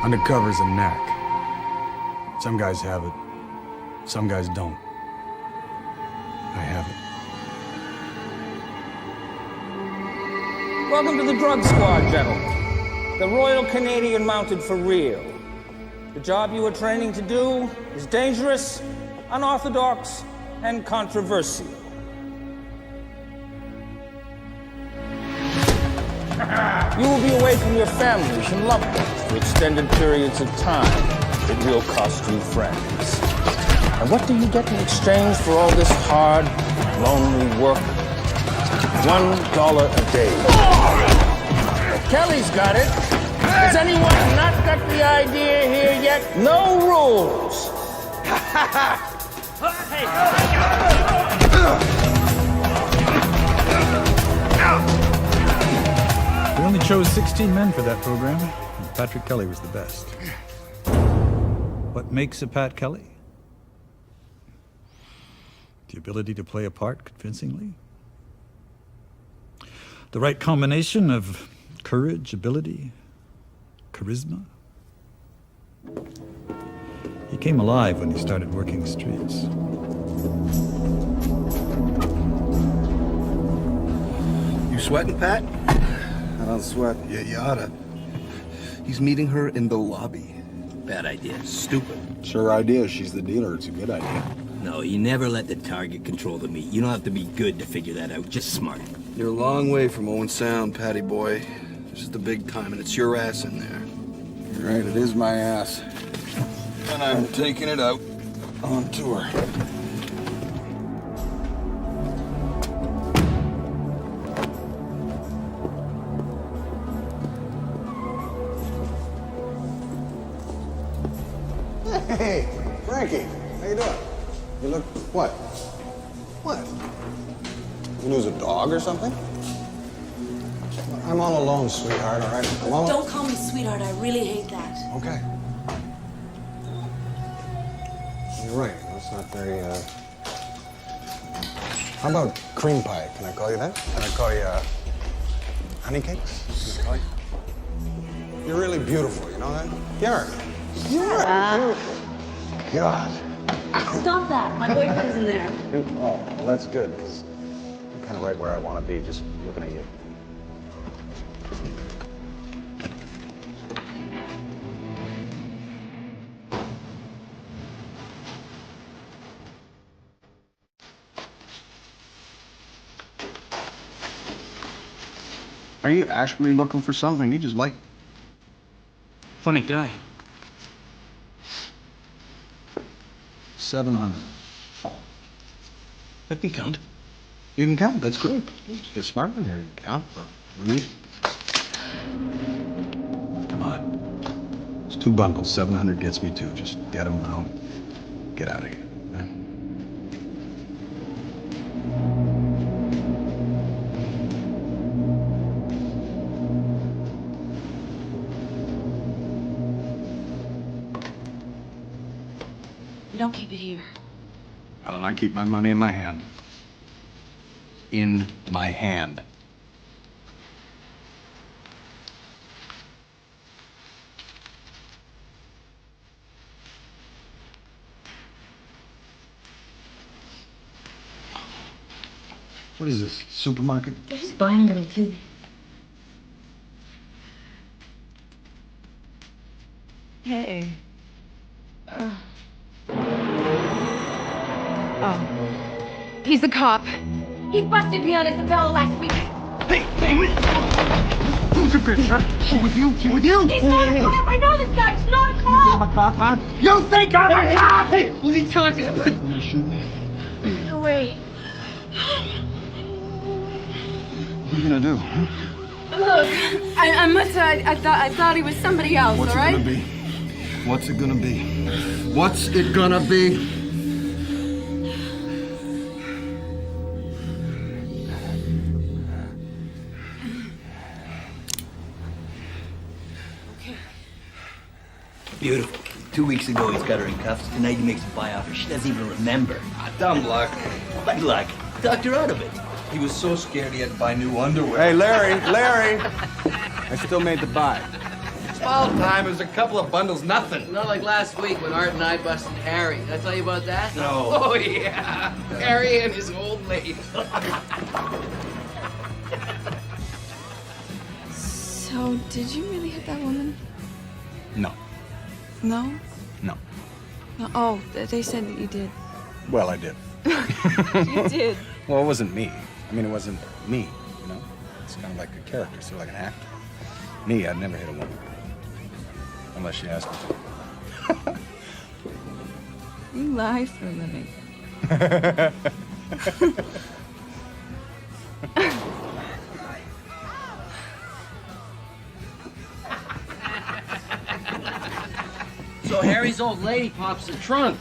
Undercover's a knack. Some guys have it, some guys don't. I have it. Welcome to the drug squad, gentlemen. The Royal Canadian Mounted for real. The job you are training to do is dangerous, unorthodox, and controversial. You will be away from your families and loved ones for extended periods of time. It will cost you friends. And what do you get in exchange for all this hard, lonely work? $1 a day. Kelly's got it. Has anyone not got the idea here yet? No rules. We only chose 16 men for that program, and Patrick Kelly was the best. What makes a Pat Kelly? The ability to play a part convincingly? The right combination of courage, ability, charisma? He came alive when he started working the streets. You sweating, Pat? I don't sweat. Yeah, you oughta. He's meeting her in the lobby. Bad idea. Stupid. Sure idea. She's the dealer. It's a good idea. No, you never let the target control the meat. You don't have to be good to figure that out, just smart. You're a long way from Owen Sound, Patty boy. This is the big time, and it's your ass in there. You're right, it is my ass. And I'm taking it out on tour. Hey, Frankie, how you doing? You look, what? What? You lose a dog or something? I'm all alone, sweetheart, all right? I'm all... Don't call me sweetheart, I really hate that. Okay. You're right, that's not very, How about cream pie? Can I call you that? Can I call you, honey cakes? Can I call you? You're really beautiful, you know that? You're beautiful. God. Stop that, my boyfriend's in there. Oh, well, that's good. I'm kind of right where I want to be, just looking at you. Are you actually looking for something? You just like... Funny guy. 700. That can count. You can count, that's good. You're smart in here, you can count. Come on. It's 2 bundles, 700 gets me 2. Just get them now. Get out of here. You don't keep it here. Well, and I keep my money in my hand. In my hand. What is this, supermarket? They're just buying little food. Hey. Oh. He's a cop. He busted me on Isabella last week. Hey! Who's the bitch, huh? She with you? She with you? He's not a cop! I know this guy! He's not a cop! I'm a cop, huh? You think I'm a cop? Hey, What are you talking about? you shoot me. No way. What are you gonna do, huh? Look, I must have... I thought he was somebody else, What's all right? it gonna be? What's it gonna be? What's it gonna be? Beautiful. 2 weeks ago, he's got her in cuffs. Tonight, he makes a buy off her. She doesn't even remember. Dumb luck. What luck? Talked her out of it. He was so scared he had to buy new underwear. Hey, Larry, I still made the buy. Small time. It was a couple of bundles, nothing. Not like last week when Art and I busted Harry. Did I tell you about that? No. Oh, yeah. Harry and his old lady. So, did you really hit that woman? No. No? No. No. Oh, they said that you did. Well, I did. You did. Well, it wasn't me. I mean, it wasn't me, you know? It's kind of like a character, sort of like an actor. Me, I'd never hit a woman. Unless she asked me to. You lie for a living. So Harry's old lady pops the trunk.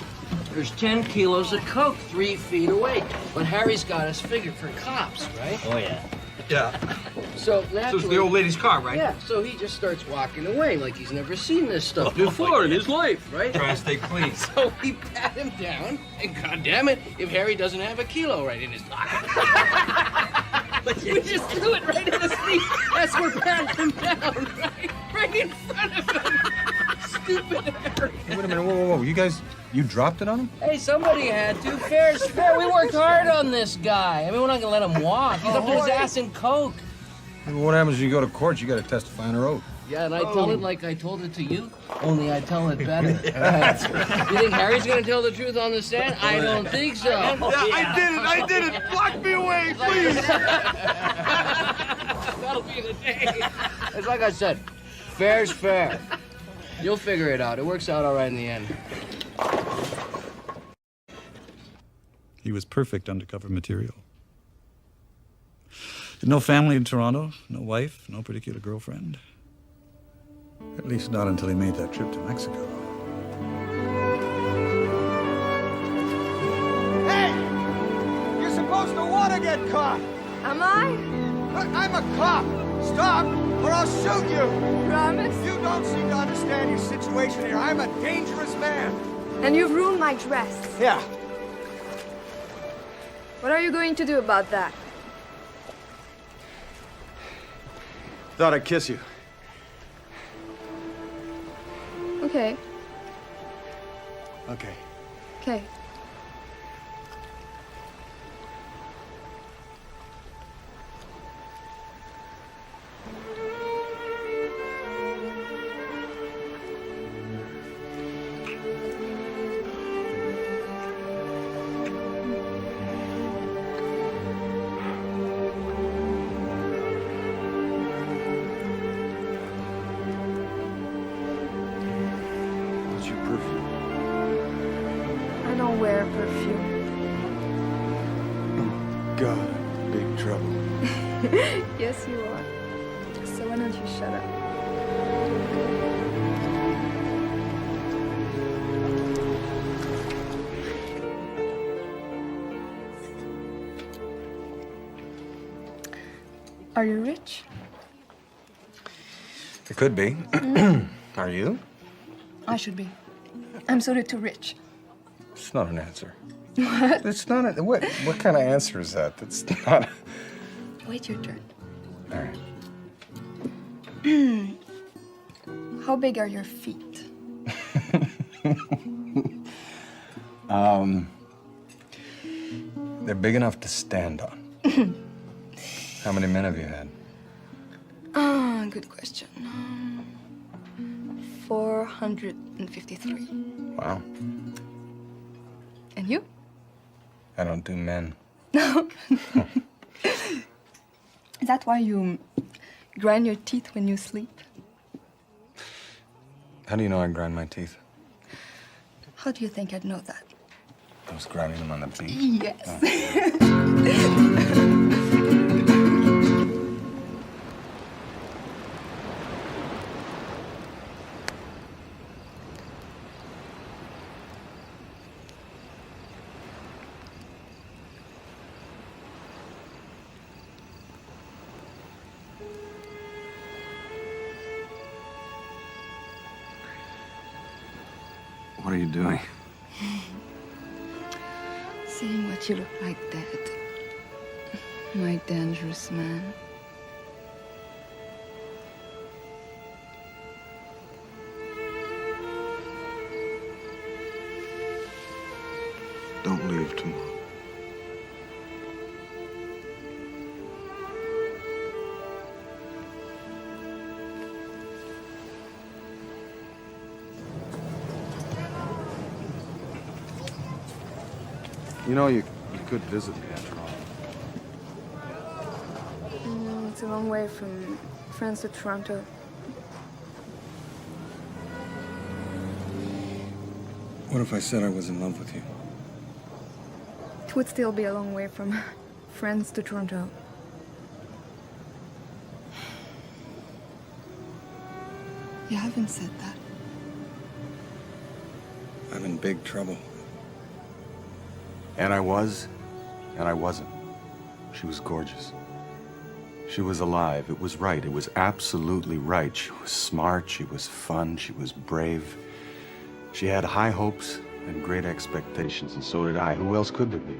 There's 10 kilos of coke 3 feet away. But Harry's got us figured for cops, right? Oh, yeah. Yeah. So naturally... So it's the old lady's car, right? Yeah, so he just starts walking away like he's never seen this stuff before in his life, right? Trying to stay clean. So we pat him down, and goddammit, if Harry doesn't have a kilo right in his pocket. We just threw it right in his feet. That's where patting him down, right? Right in front of him. Stupid Harry. Hey, wait a minute, whoa. You dropped it on him? Hey, somebody had to. Fair's fair. We worked hard on this guy. I mean, we're not gonna let him walk. He's up to his ass in coke. Well, what happens when you go to court? You got to testify under oath. Yeah, and I tell it like I told it to you, only I tell it better. You think Harry's gonna tell the truth on the stand? I don't think so. Yeah, I did it. Lock me away, please. That'll be the day. It's like I said, fair's fair. You'll figure it out. It works out all right in the end. He was perfect undercover material. No family in Toronto, no wife, no particular girlfriend. At least not until he made that trip to Mexico. Hey! You're supposed to want to get caught. Am I? Look, I'm a cop. Stop, or I'll shoot you. Promise? You don't seem to understand your situation here. I'm a dangerous man. And you've ruined my dress. Yeah. What are you going to do about that? Thought I'd kiss you. Okay. Okay. Okay. What's your perfume? I don't wear perfume. God, I'm in big trouble. Yes, you are. So why don't you shut up? Are you rich? It could be. Are you? I should be. I'm sort of too rich. It's not an answer. What? It's not a... What kind of answer is that? That's not... Wait your turn. All right. How big are your feet? They're big enough to stand on. How many men have you had? Good question. 453. Wow. And you? I don't do men. No. Is that why you grind your teeth when you sleep? How do you know I grind my teeth? How do you think I'd know that? I was grinding them on the beach. Yes. What are you doing? Saying what you look like, Dad. My dangerous man. live tomorrow. You know, you could visit me after all. It's a long way from France to Toronto. What if I said I was in love with you? It would still be a long way from France to Toronto. You haven't said that. I'm in big trouble. And I was, and I wasn't. She was gorgeous. She was alive. It was right. It was absolutely right. She was smart. She was fun. She was brave. She had high hopes and great expectations, and so did I. Who else could there be?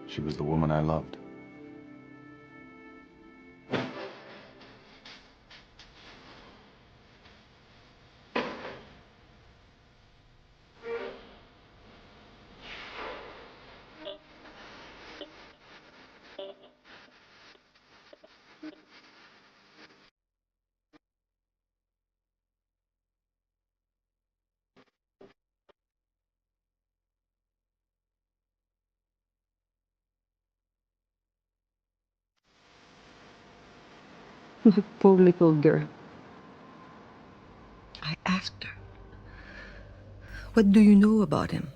She was the woman I loved. Poor little girl. I asked her, "What do you know about him?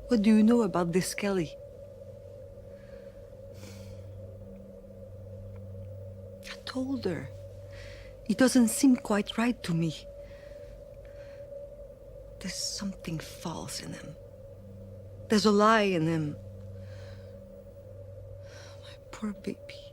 What do you know about this Kelly?" I told her, "It doesn't seem quite right to me. There's something false in him. There's a lie in him." My poor baby.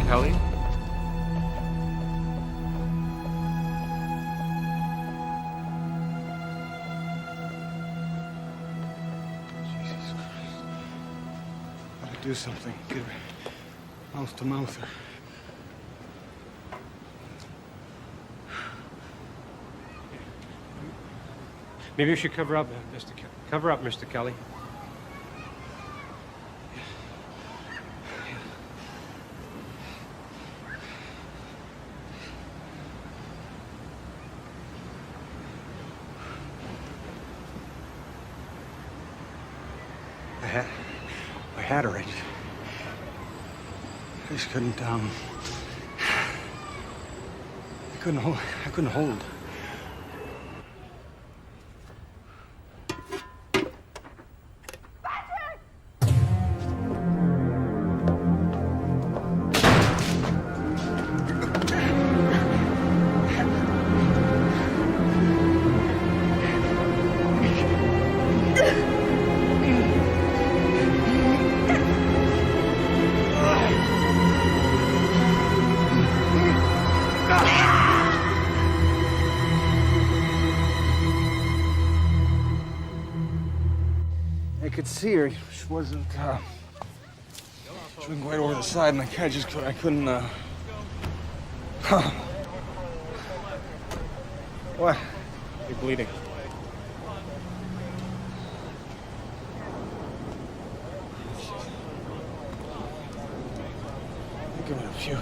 Kelly? Jesus Christ. Gotta do something. Get her mouth to mouth. Maybe you should cover up, Mr. Kelly. Cover up, Mr. Kelly. I had her. I just couldn't, I couldn't hold. see her. She wasn't quite over the side, and I couldn't, What? You're bleeding. I'm gonna puke.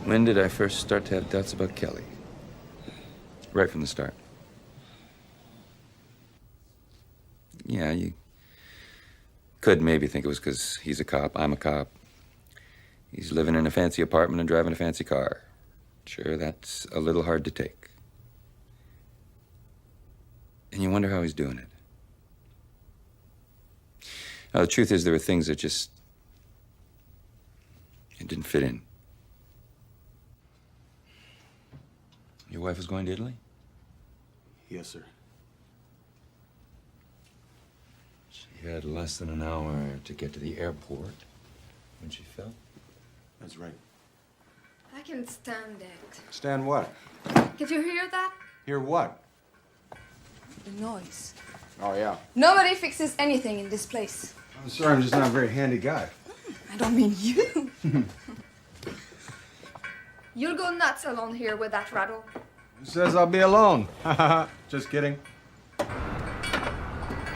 When did I first start to have doubts about Kelly? Right from the start. Yeah, you could maybe think it was because he's a cop, I'm a cop. He's living in a fancy apartment and driving a fancy car. Sure, that's a little hard to take. And you wonder how he's doing it. Now, the truth is, there were things that just... it didn't fit in. Your wife is going to Italy? Yes, sir. She had less than an hour to get to the airport when she fell. That's right. I can't stand it. Stand what? Did you hear that? Hear what? The noise. Oh, yeah. Nobody fixes anything in this place. I'm sorry, I'm just not a very handy guy. I don't mean you. You'll go nuts alone here with that rattle. Who says I'll be alone? Just kidding.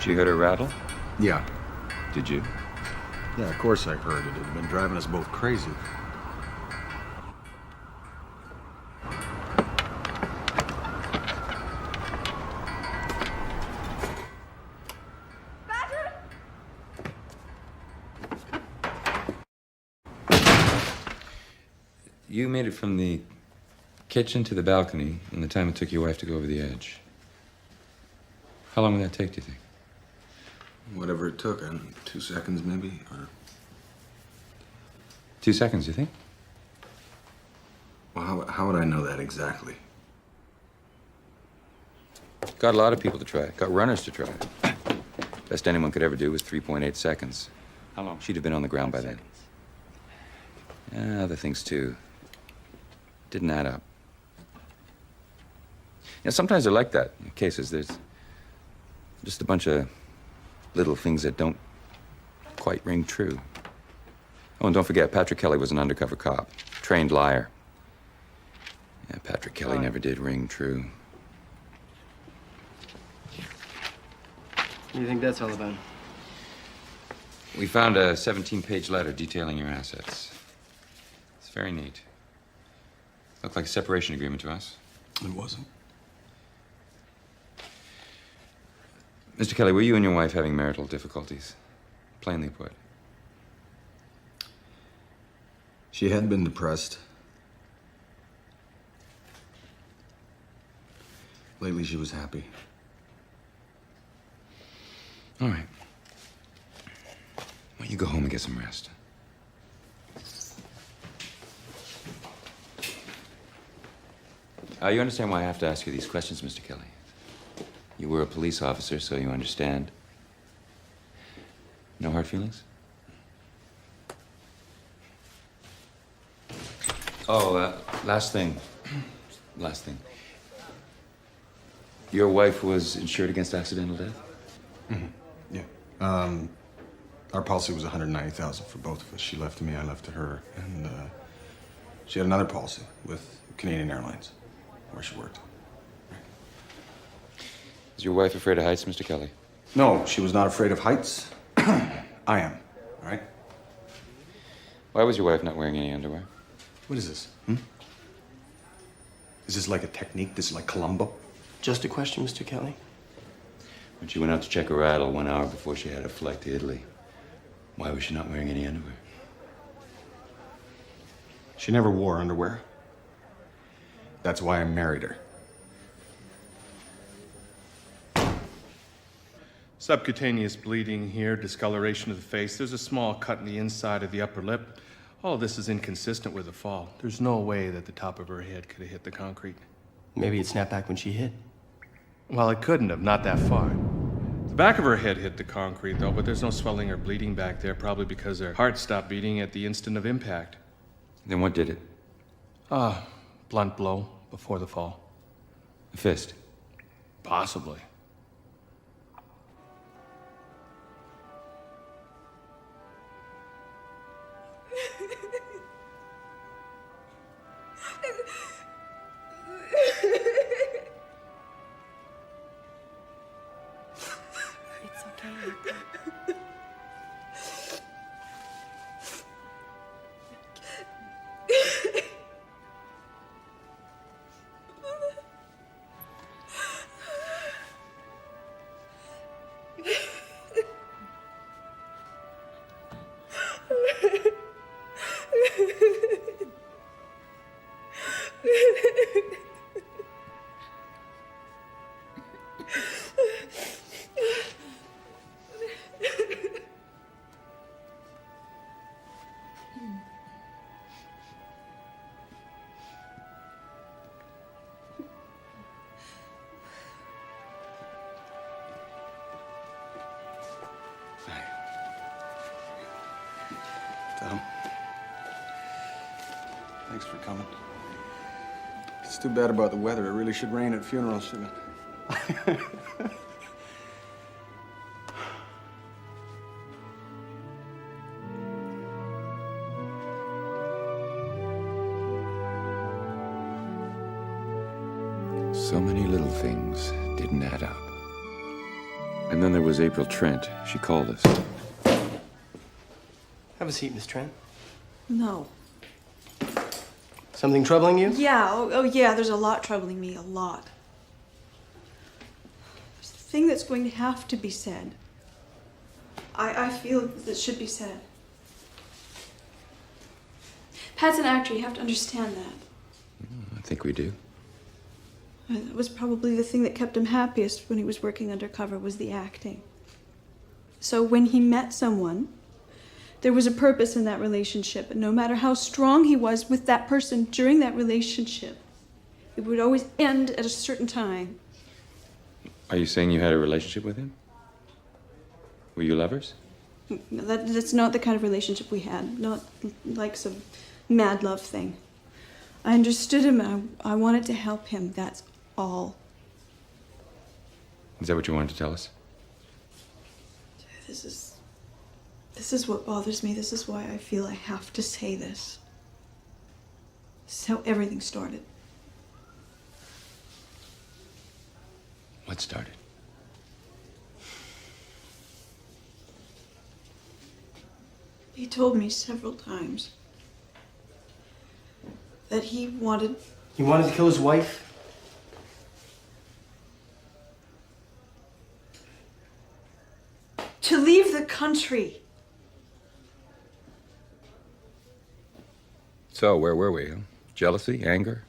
She heard her rattle? Yeah. Did you? Yeah, of course I heard it. It had been driving us both crazy. You made it from the kitchen to the balcony in the time it took your wife to go over the edge. How long would that take, do you think? Whatever it took, I don't know, 2 seconds maybe, or... 2 seconds, you think? Well, how would I know that exactly? Got a lot of people to try it. Got runners to try it. Best anyone could ever do was 3.8 seconds. How long? She'd have been on the ground by then. Other things, too. Didn't add up. Yeah, sometimes they're like that. In cases, there's just a bunch of little things that don't quite ring true. Oh, and don't forget, Patrick Kelly was an undercover cop. Trained liar. Yeah, Patrick Kelly never did ring true. What do you think that's all about? We found a 17-page letter detailing your assets. It's very neat. Looked like a separation agreement to us. It wasn't. Mr. Kelly, were you and your wife having marital difficulties? Plainly put. She had been depressed. Lately, she was happy. All right. Why don't you go home and get some rest? You understand why I have to ask you these questions, Mr. Kelly? You were a police officer, so you understand. No hard feelings? Oh, last thing. Last thing. Your wife was insured against accidental death? Mm-hmm. Yeah. Our policy was $190,000 for both of us. She left to me, I left to her, and she had another policy with Canadian Airlines, where she worked. Is your wife afraid of heights, Mr. Kelly? No, she was not afraid of heights. I am, all right? Why was your wife not wearing any underwear? What is this? Is this like a technique? This is like Columbo? Just a question, Mr. Kelly. When she went out to check her rattle 1 hour before she had a flight to Italy, why was she not wearing any underwear? She never wore underwear. That's why I married her. Subcutaneous bleeding here, discoloration of the face. There's a small cut in the inside of the upper lip. All this is inconsistent with the fall. There's no way that the top of her head could have hit the concrete. Maybe it snapped back when she hit. Well, it couldn't have, not that far. The back of her head hit the concrete, though, but there's no swelling or bleeding back there, probably because her heart stopped beating at the instant of impact. Then what did it? Blunt blow before the fall. A fist? Possibly. It's okay. Tom. Thanks for coming. It's too bad about the weather. It really should rain at funerals, shouldn't it? So many little things didn't add up. And then there was April Trent. She called us. Have a seat, Miss Trent. No. Something troubling you? Yeah, yeah, there's a lot troubling me, a lot. There's a thing that's going to have to be said. I feel that should be said. Pat's an actor, you have to understand that. I think we do. It was probably the thing that kept him happiest when he was working undercover was the acting. So when he met someone, there was a purpose in that relationship, and no matter how strong he was with that person during that relationship, it would always end at a certain time. Are you saying you had a relationship with him? Were you lovers? No, that's not the kind of relationship we had, not like some mad love thing. I understood him, I wanted to help him, that's all. Is that what you wanted to tell us? This is what bothers me. This is why I feel I have to say this. This is how everything started. What started? He told me several times that he wanted... He wanted to kill his wife? To leave the country. So, where were we? Jealousy? Anger?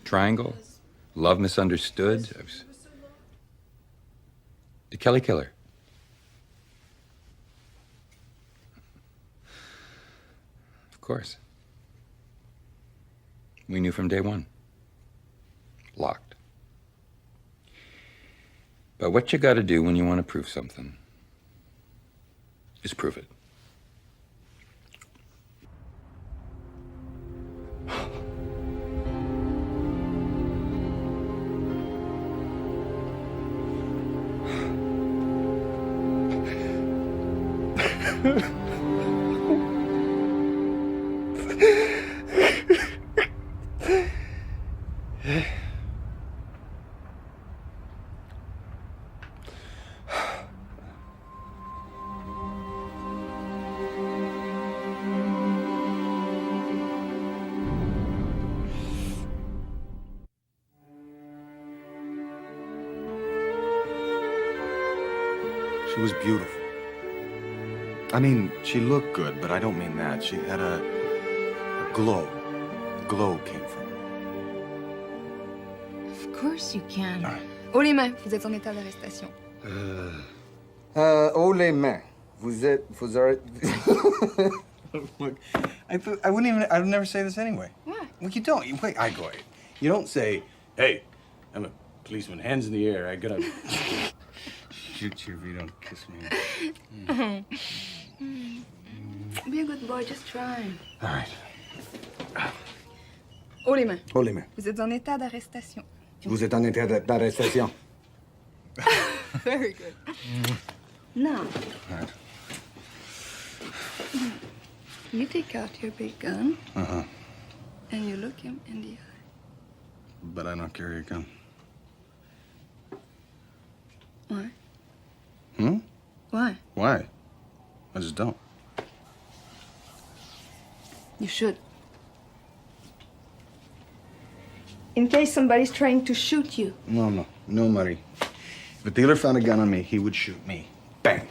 Triangle? Love misunderstood? Did Kelly kill her? Of course. We knew from day one. Locked. But what you gotta do when you want to prove something is prove it. She was beautiful. I mean, she looked good, but I don't mean that. She had a glow. The glow came from her. Of course you can. Haut les mains, vous êtes en état d'arrestation. Haut les mains. Vous êtes... Look, I wouldn't even... I would never say this anyway. Why? Well, you don't. Wait, I go. You don't say, hey, I'm a policeman, hands in the air. I gotta shoot you if you don't kiss me. Be a good boy, just try. All right. Haut les mains. Haut les mains. Vous êtes en état d'arrestation. Vous êtes en état d'arrestation. Very good. Now, Right. you take out your big gun Uh-huh. and you look him in the eye. But I don't carry a gun. Why? Hmm? Why? Why? I just don't. You should. In case somebody's trying to shoot you. No, Murray. If a dealer found a gun on me, he would shoot me. Bang.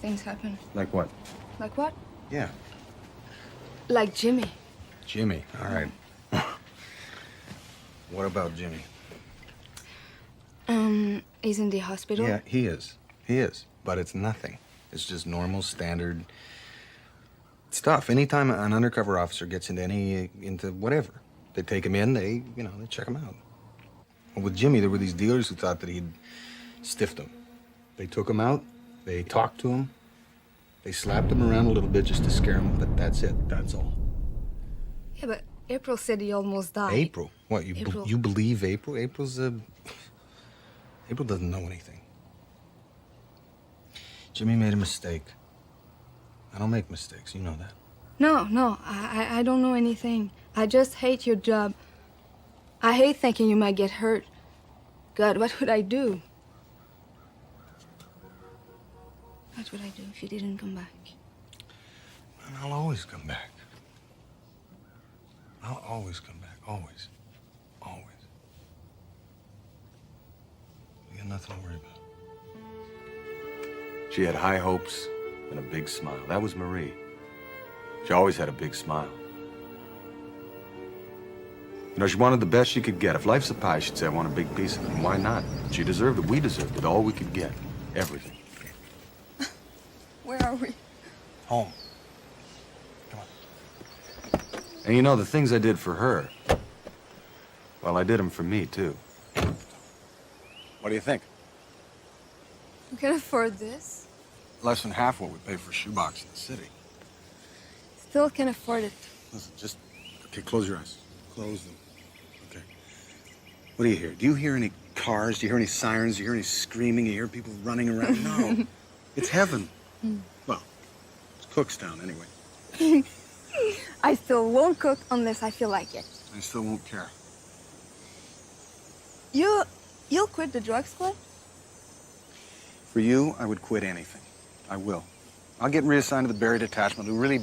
Things happen. Like what? Like what? Yeah. Like Jimmy. Jimmy. All right. What about Jimmy? He's in the hospital. Yeah, he is. He is. But it's nothing. It's just normal, standard stuff. Anytime an undercover officer gets into whatever, they take him in, they check him out. Well, with Jimmy, there were these dealers who thought that he'd stiffed him. They took him out, they talked to him, they slapped him around a little bit just to scare him, but that's it. That's all. Yeah, but April said he almost died. April? What, you April. You believe April? April doesn't know anything. Jimmy made a mistake. I don't make mistakes, you know that. No, I don't know anything. I just hate your job. I hate thinking you might get hurt. God, what would I do? What would I do if you didn't come back? And I'll always come back. I'll always come back. Always. Always. You got nothing to worry about. She had high hopes and a big smile. That was Marie. She always had a big smile. You know, she wanted the best she could get. If life's a pie, she'd say, I want a big piece of it. And why not? She deserved it. We deserved it. All we could get. Everything. Where are we? Home. And you know, the things I did for her, well, I did them for me, too. What do you think? You can afford this. Less than half what we pay for a shoebox in the city. Still can afford it. Listen, okay, close your eyes. Close them. Okay. What do you hear? Do you hear any cars? Do you hear any sirens? Do you hear any screaming? Do you hear people running around? No. It's heaven. Well, it's Cookstown anyway. I still won't cook unless I feel like it. I still won't care. You'll quit the drug squad? For you, I would quit anything. I will. I'll get reassigned to the Barry detachment. Do really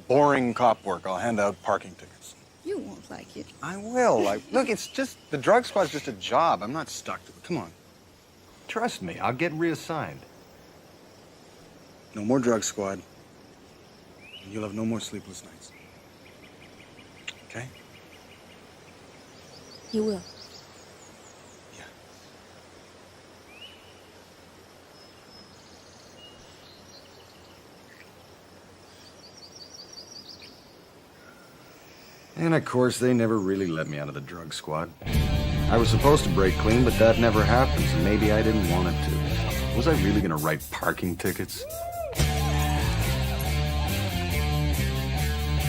boring cop work. I'll hand out parking tickets. You won't like it. I will. Look, it's just, the drug squad's just a job. I'm not stuck to it. Come on. Trust me, I'll get reassigned. No more drug squad. And you'll have no more sleepless nights. Okay? You will. And of course, they never really let me out of the drug squad. I was supposed to break clean, but that never happened, so maybe I didn't want it to. Was I really gonna write parking tickets?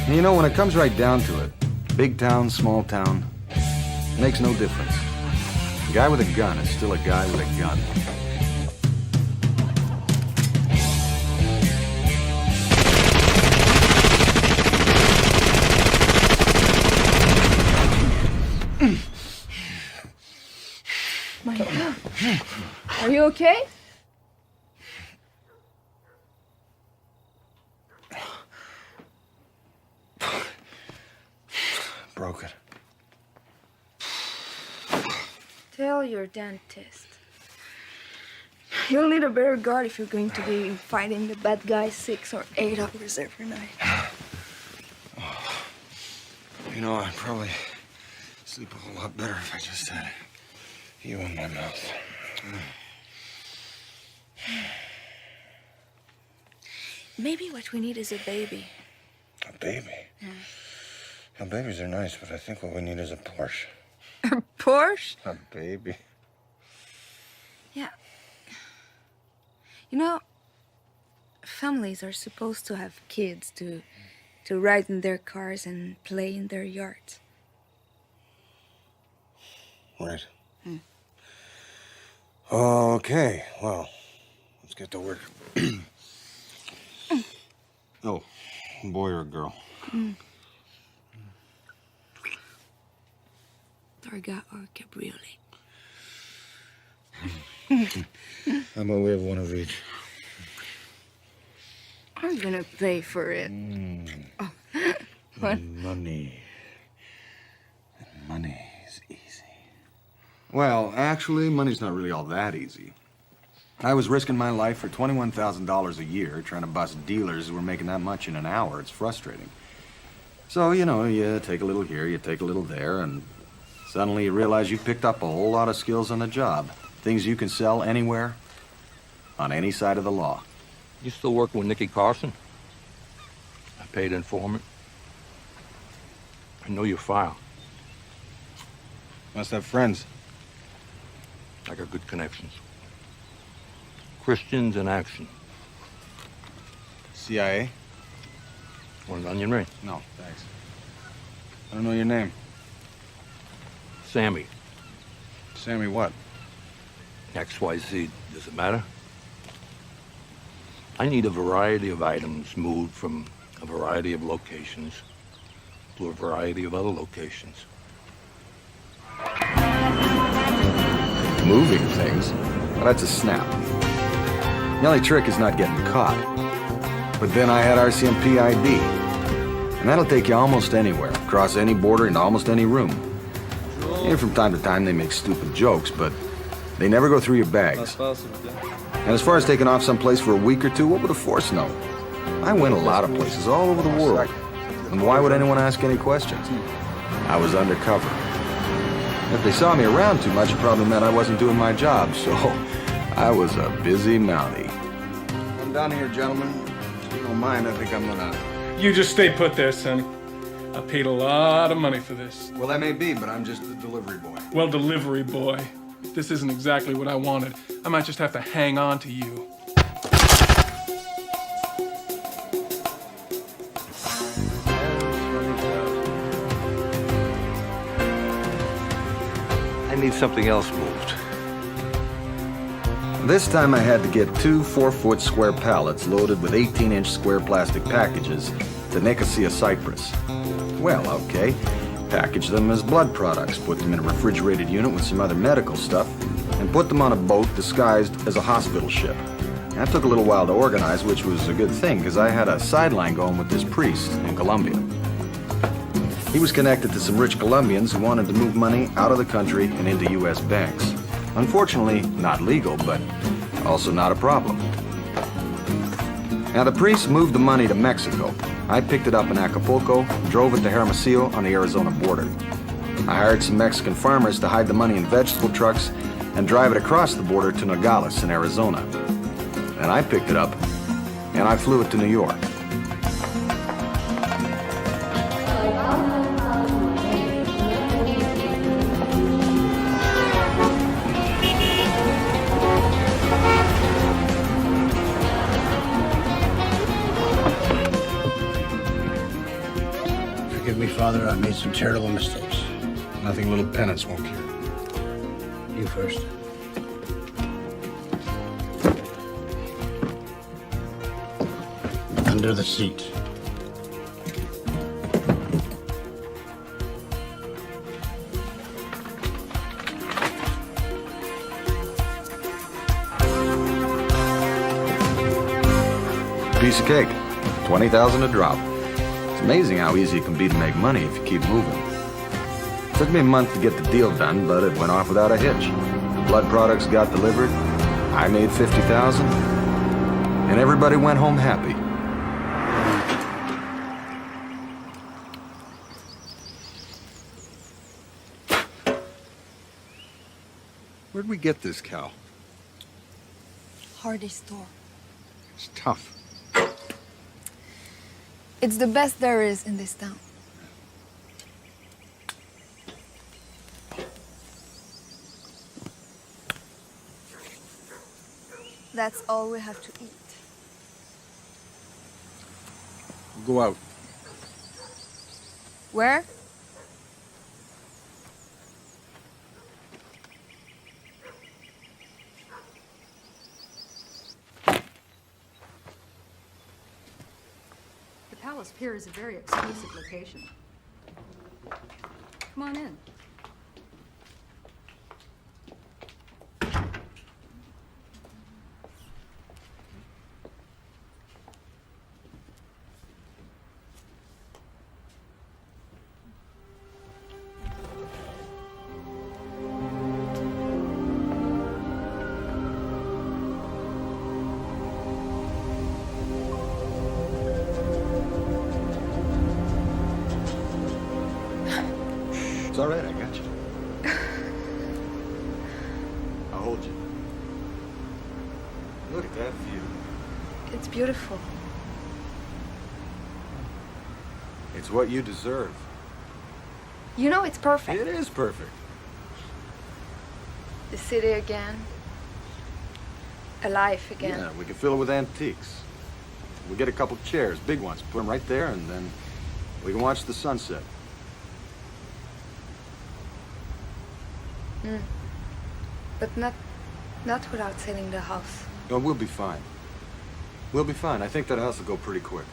And you know, when it comes right down to it, big town, small town, makes no difference. A guy with a gun is still a guy with a gun. My God. Are you okay? Broke it. Tell your dentist. You'll need a better guard if you're going to be fighting the bad guys 6 or 8 hours every night. You know, I'd probably sleep a whole lot better if I just had you in my mouth. Maybe what we need is a baby. A baby? Yeah. Well, babies are nice, but I think what we need is a Porsche. A Porsche? A baby. Yeah. You know, families are supposed to have kids to ride in their cars and play in their yards. Right. Okay, well, let's get to work. Oh, boy or girl? Targa or Cabriolet. How about we have one of each? I'm gonna pay for it. Oh. What? Money. Money is easy. Well, actually, money's not really all that easy. I was risking my life for $21,000 a year trying to bust dealers who were making that much in an hour. It's frustrating. So, you know, you take a little here, you take a little there, and suddenly you realize you picked up a whole lot of skills on the job. Things you can sell anywhere, on any side of the law. You still working with Nicky Carson? A paid informant? I know your file. Must have friends. I got good connections. Christians in action. CIA? Want an onion ring? No, thanks. I don't know your name. Sammy. Sammy what? XYZ. Does it matter? I need a variety of items moved from a variety of locations to a variety of other locations. Moving things? Well, that's a snap. The only trick is not getting caught. But then I had RCMP ID. And that'll take you almost anywhere, across any border, into almost any room. And from time to time, they make stupid jokes, but they never go through your bags. And as far as taking off someplace for a week or two, what would a force know? I went a lot of places all over the world. And why would anyone ask any questions? I was undercover. If they saw me around too much, it probably meant I wasn't doing my job, so I was a busy Mountie. Come down here, gentlemen. If you don't mind, I think I'm gonna... You just stay put there, son. I paid a lot of money for this. Well, that may be, but I'm just the delivery boy. Well, delivery boy. This isn't exactly what I wanted. I might just have to hang on to you. I need something else moved. This time I had to get 2 4-foot square pallets loaded with 18-inch square plastic packages to Nicosia, Cyprus. Well, okay. Package them as blood products, put them in a refrigerated unit with some other medical stuff, and put them on a boat disguised as a hospital ship. That took a little while to organize, which was a good thing, because I had a sideline going with this priest in Colombia. He was connected to some rich Colombians who wanted to move money out of the country and into U.S. banks. Unfortunately, not legal, but also not a problem. Now, the priest moved the money to Mexico. I picked it up in Acapulco, drove it to Hermosillo on the Arizona border. I hired some Mexican farmers to hide the money in vegetable trucks and drive it across the border to Nogales in Arizona. Then I picked it up, and I flew it to New York. Forgive me, Father, I made some terrible mistakes. Nothing little penance won't cure. You first. Under the seat. Piece of cake. 20,000 a drop. It's amazing how easy it can be to make money if you keep moving. It took me a month to get the deal done, but it went off without a hitch. The blood products got delivered, I made 50,000, and everybody went home happy. Where'd we get this cow? Hardy store. It's tough. It's the best there is in this town. That's all we have to eat. Go out. Where? The Palace Pier is a very exclusive location. Come on in. It's all right, I got you. I'll hold you. Look at that view. It's beautiful. It's what you deserve. You know it's perfect. It is perfect. The city again. Alive again. Yeah, we can fill it with antiques. We'll get a couple chairs, big ones, put them right there, and then we can watch the sunset. But not without selling the house. No, we'll be fine. We'll be fine. I think that house will go pretty quick.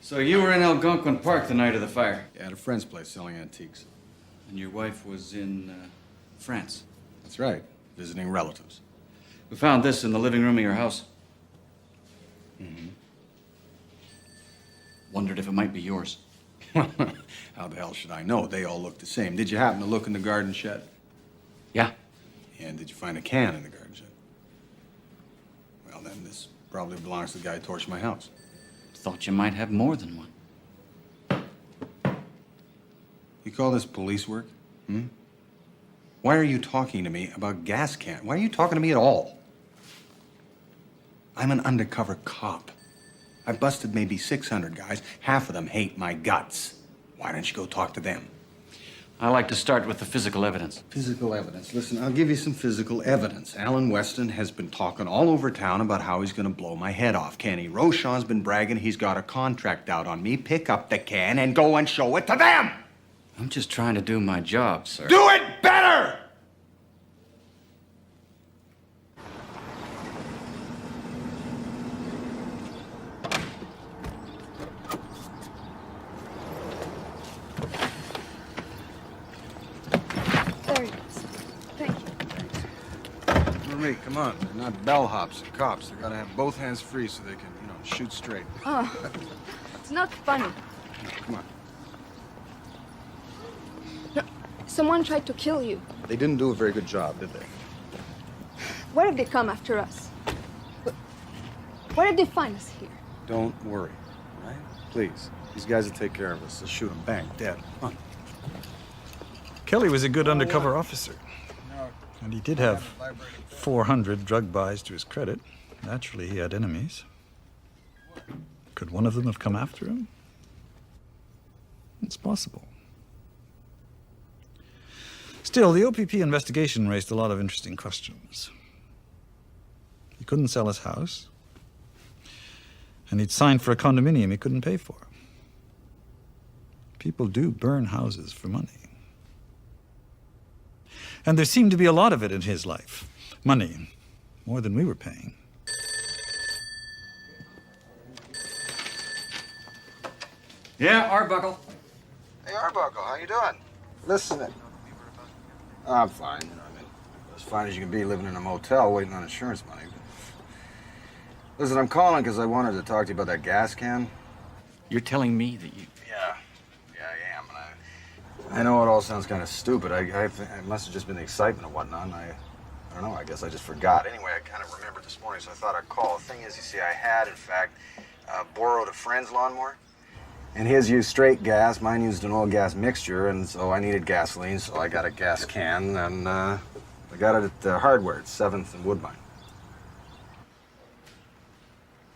So you were in Algonquin Park the night of the fire? Yeah, at a friend's place selling antiques. And your wife was in France? That's right, visiting relatives. We found this in the living room of your house. Mm-hmm. Wondered if it might be yours. How the hell should I know? They all look the same. Did you happen to look in the garden shed? Yeah. And did you find a can in the garden shed? Well, then this probably belongs to the guy who torched my house. Thought you might have more than one. You call this police work? Hmm? Why are you talking to me about gas can? Why are you talking to me at all? I'm an undercover cop. I busted maybe 600 guys. Half of them hate my guts. Why don't you go talk to them? I like to start with the physical evidence. Physical evidence. Listen, I'll give you some physical evidence. Alan Weston has been talking all over town about how he's gonna blow my head off. Kenny Rochon's been bragging he's got a contract out on me. Pick up the can and go and show it to them! I'm just trying to do my job, sir. Do it better! There it is. Thank you. Marie, come on. They're not bellhops or cops. They gotta have both hands free so they can, shoot straight. Oh, it's not funny. Come on. No, someone tried to kill you. They didn't do a very good job, did they? What if they come after us? What if they find us here? Don't worry, all right? Please. These guys will take care of us. They'll shoot them. Bang, dead. Come on. Kelly was a good undercover officer. And he did have 400 drug buys to his credit. Naturally, he had enemies. Could one of them have come after him? It's possible. Still, the OPP investigation raised a lot of interesting questions. He couldn't sell his house, and he'd signed for a condominium he couldn't pay for. People do burn houses for money. And there seemed to be a lot of it in his life. Money, more than we were paying. Yeah, Arbuckle. Hey, Arbuckle, how you doing? Listening. I'm fine. As fine as you can be living in a motel waiting on insurance money. Listen, I'm calling because I wanted to talk to you about that gas can. You're telling me that you... Yeah, I am. And I know it all sounds kind of stupid. It must have just been the excitement and whatnot. And I don't know, I guess I just forgot. Anyway, I kind of remembered this morning, so I thought I'd call. The thing is, you see, I had, in fact, borrowed a friend's lawnmower. And his used straight gas, mine used an oil gas mixture, and so I needed gasoline, so I got a gas can, and I got it at the hardware at 7th and Woodbine.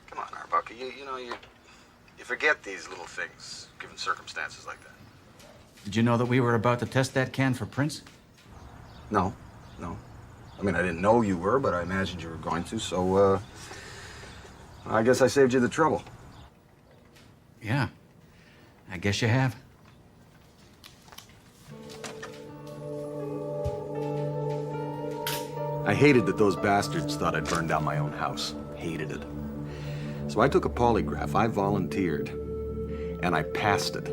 Come on, Arbuckle, you forget these little things, given circumstances like that. Did you know that we were about to test that can for prints? No. I mean, I didn't know you were, but I imagined you were going to, so, I guess I saved you the trouble. Yeah. I guess you have. I hated that those bastards thought I'd burned down my own house. Hated it. So I took a polygraph. I volunteered. And I passed it.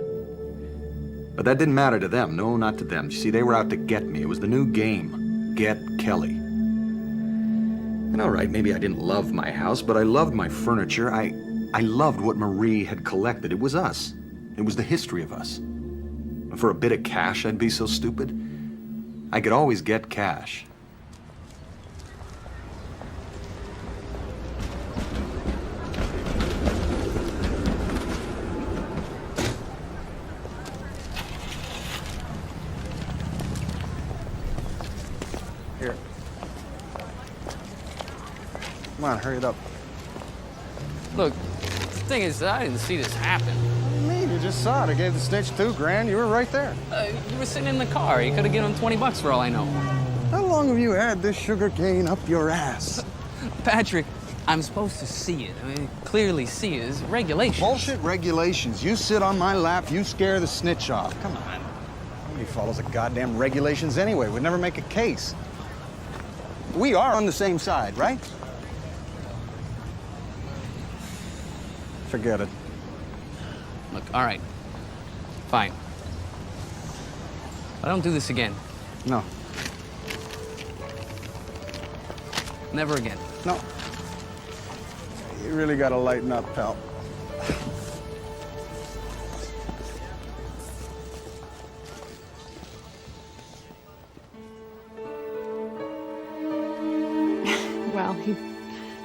But that didn't matter to them. No, not to them. You see, they were out to get me. It was the new game. Get Kelly. And all right, maybe I didn't love my house, but I loved my furniture. I loved what Marie had collected. It was us. It was the history of us. And for a bit of cash, I'd be so stupid. I could always get cash. Here. Come on, hurry it up. Look, the thing is, I didn't see this happen. What do you mean? You just saw it. I gave the snitch $2,000. You were right there. You were sitting in the car. You could have given him 20 bucks for all I know. How long have you had this sugar cane up your ass? Patrick, I'm supposed to see it. I mean, clearly see it. It's regulations. Bullshit regulations. You sit on my lap, you scare the snitch off. Come on. Nobody follows the goddamn regulations anyway. We'd never make a case. We are on the same side, right? Forget it. Look, all right. Fine. I don't do this again. No. Never again. No. You really gotta lighten up, pal. Well, he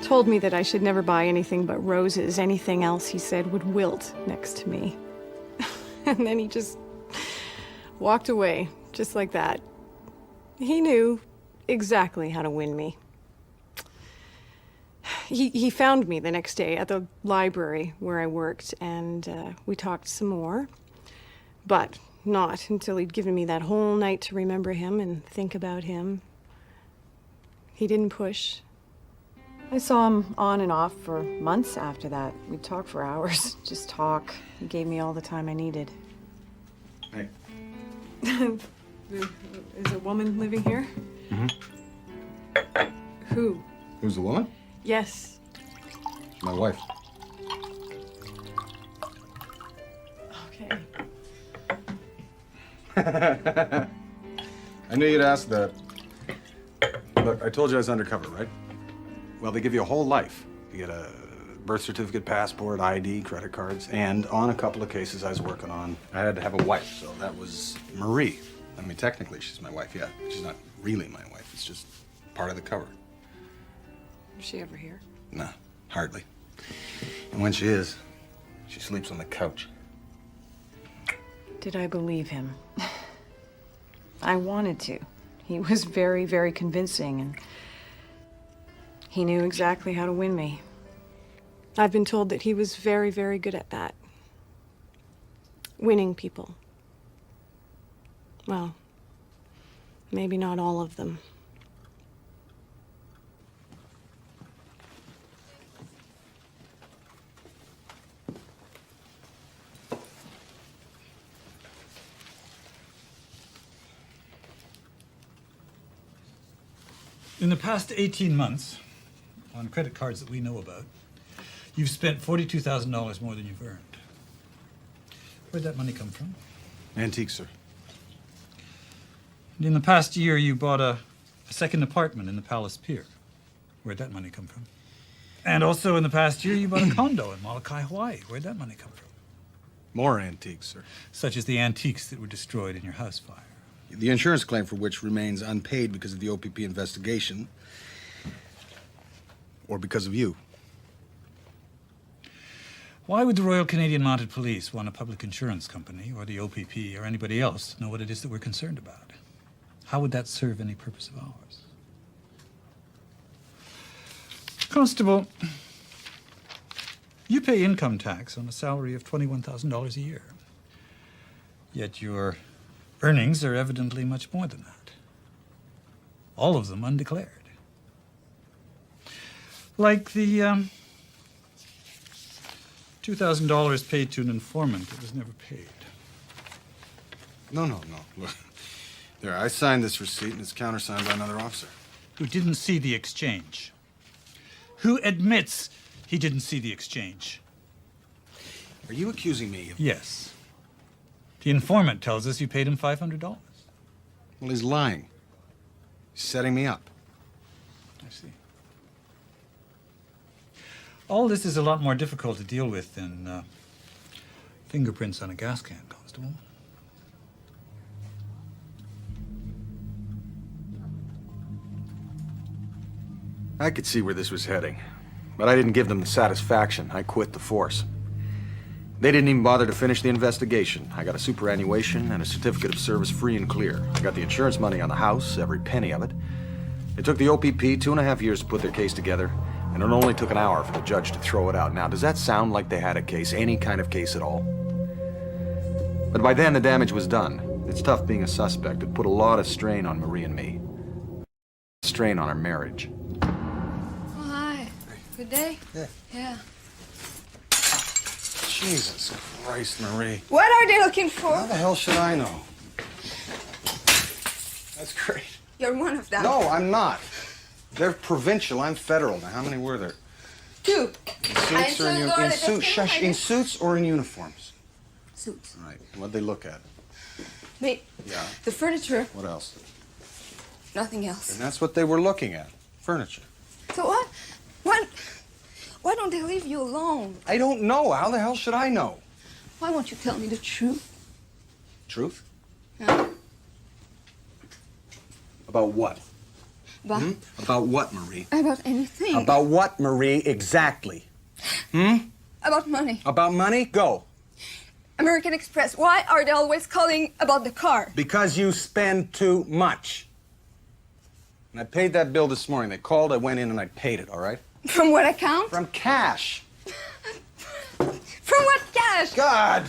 told me that I should never buy anything but roses. Anything else, he said, would wilt next to me. And then he just walked away, just like that. He knew exactly how to win me. He found me the next day at the library where I worked, and we talked some more, but not until he'd given me that whole night to remember him and think about him. He didn't push. I saw him on and off for months after that. We'd talk for hours, just talk. He gave me all the time I needed. Hey. Is a woman living here? Mm-hmm. Who? Who's the woman? Yes. My wife. Okay. I knew you'd ask that. Look, I told you I was undercover, right? Well, they give you a whole life. You get a birth certificate, passport, ID, credit cards, and on a couple of cases I was working on, I had to have a wife, so that was Marie. I mean, technically she's my wife, yeah. She's not really my wife, it's just part of the cover. Is she ever here? Nah, hardly. And when she is, she sleeps on the couch. Did I believe him? I wanted to. He was very, very convincing, and he knew exactly how to win me. I've been told that he was very, very good at that. Winning people. Well, maybe not all of them. In the past 18 months, on credit cards that we know about, you've spent $42,000 more than you've earned. Where'd that money come from? Antiques, sir. And in the past year, you bought a second apartment in the Palace Pier. Where'd that money come from? And also in the past year, you bought a condo in Molokai, Hawaii. Where'd that money come from? More antiques, sir. Such as the antiques that were destroyed in your house fire. The insurance claim for which remains unpaid because of the OPP investigation, or because of you. Why would the Royal Canadian Mounted Police want a public insurance company, or the OPP, or anybody else to know what it is that we're concerned about? How would that serve any purpose of ours? Constable, You pay income tax on a salary of $21,000 a year. Yet your earnings are evidently much more than that. All of them undeclared. Like the $2,000 paid to an informant that was never paid. No. Look, there, I signed this receipt and it's countersigned by another officer. Who didn't see the exchange. Who admits he didn't see the exchange. Are you accusing me of... Yes. The informant tells us you paid him $500. Well, he's lying. He's setting me up. I see. All this is a lot more difficult to deal with than fingerprints on a gas can, Constable. I could see where this was heading, but I didn't give them the satisfaction. I quit the force. They didn't even bother to finish the investigation. I got a superannuation and a certificate of service free and clear. I got the insurance money on the house, every penny of it. It took the OPP 2.5 years to put their case together, and it only took an hour for the judge to throw it out. Now, does that sound like they had a case, any kind of case at all? But by then, the damage was done. It's tough being a suspect. It put a lot of strain on Marie and me. Strain on our marriage. Oh, hi. Good day? Yeah. Jesus Christ, Marie. What are they looking for? How the hell should I know? That's great. You're one of them. No, I'm not. They're provincial. I'm federal. Now, how many were there? 2. In suits or in suits? Shush. In suits or in uniforms? Suits. Right. What'd they look at? Me. Yeah. The furniture. What else? Nothing else. And that's what they were looking at. Furniture. So what? Why don't they leave you alone? I don't know. How the hell should I know? Why won't you tell me the truth? Truth? Yeah. About what? About, About what, Marie? about anything. About what, Marie, exactly? About money. About money? Go. American Express. Why are they always calling about the car? Because you spend too much. And I paid that bill this morning. They called, I went in, and I paid it, all right? From what account? From cash. From what cash? God!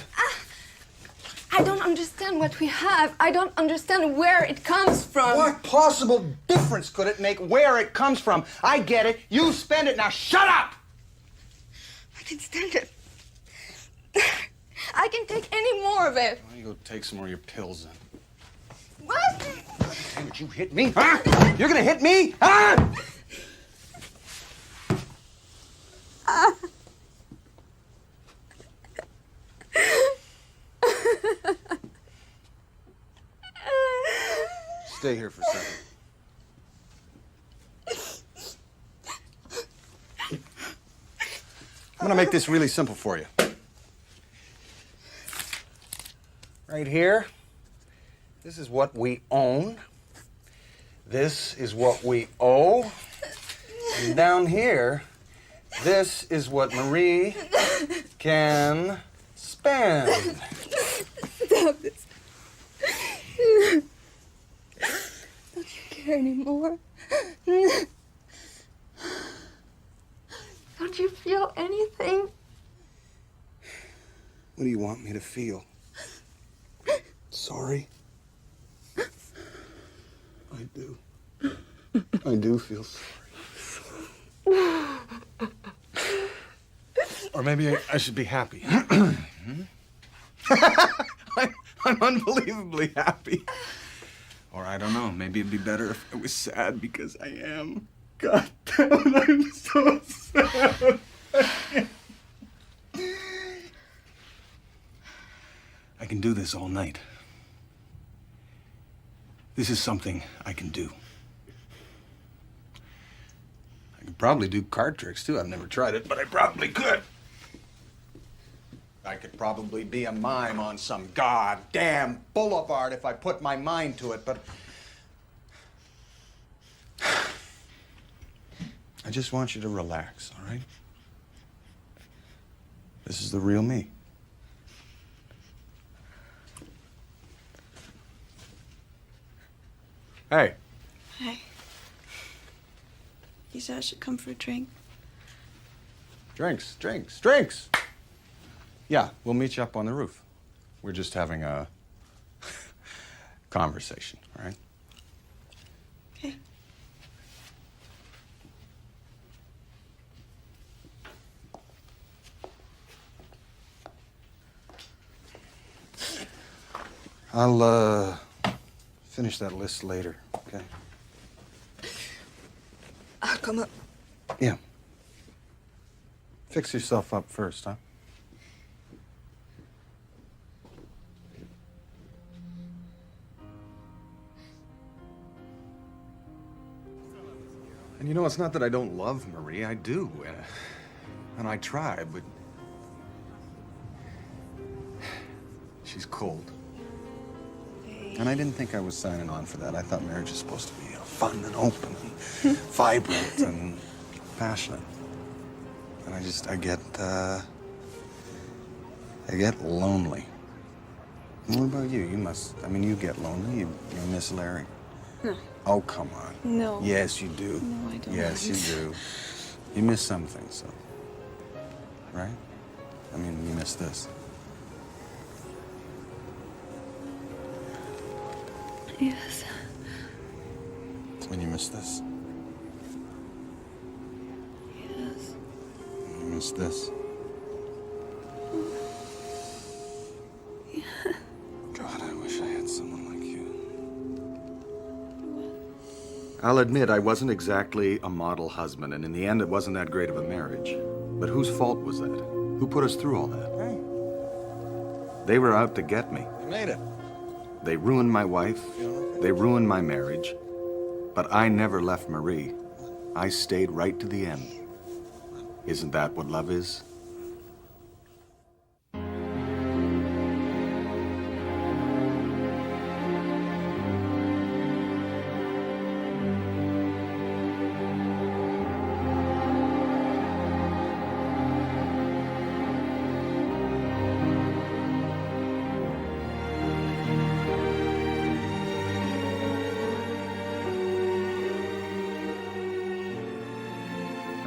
I don't understand what we have. I don't understand where it comes from. What possible difference could it make where it comes from? I get it. You spend it. Now shut up! I can stand it. I can take any more of it. Why don't you go take some more of your pills then? What? Damn it, you hit me, huh? You're gonna hit me, huh? Stay here for a second. I'm gonna make this really simple for you. Right here, this is what we own. This is what we owe. And down here, this is what Marie can spend. Stop this. Don't you care anymore? Don't you feel anything? What do you want me to feel? Sorry? I do. I do feel sorry. Or maybe I should be happy. I'm unbelievably happy. Or I don't know, maybe it'd be better if I was sad because I am. God damn it, I'm so sad. I can do this all night. This is something I can do. I could probably do card tricks too. I've never tried it, but I probably could. I could probably be a mime on some goddamn boulevard if I put my mind to it, but I just want you to relax, all right? This is the real me. Hey. Hi. You said I should come for a drink. Drinks, drinks, drinks! Yeah, we'll meet you up on the roof. We're just having a conversation, all right? Okay. I'll, finish that list later, okay? I'll come up. Yeah. Fix yourself up first, huh? And you know, it's not that I don't love Marie. I do. And I try, but she's cold. And I didn't think I was signing on for that. I thought marriage is supposed to be fun and open and vibrant and passionate. And I get lonely. And what about you? You get lonely. You miss Larry. No. Oh, come on. No. Yes, you do. No, I don't. Yes, you do. You miss some things, so. Right? You miss this. Yes. And you miss this. Yes. And you miss this. Yeah. God, I wish I had someone like you. I'll admit I wasn't exactly a model husband, and in the end it wasn't that great of a marriage. But whose fault was that? Who put us through all that? Hey. They were out to get me. You made it. They ruined my wife. They ruined my marriage. But I never left Marie. I stayed right to the end. Isn't that what love is?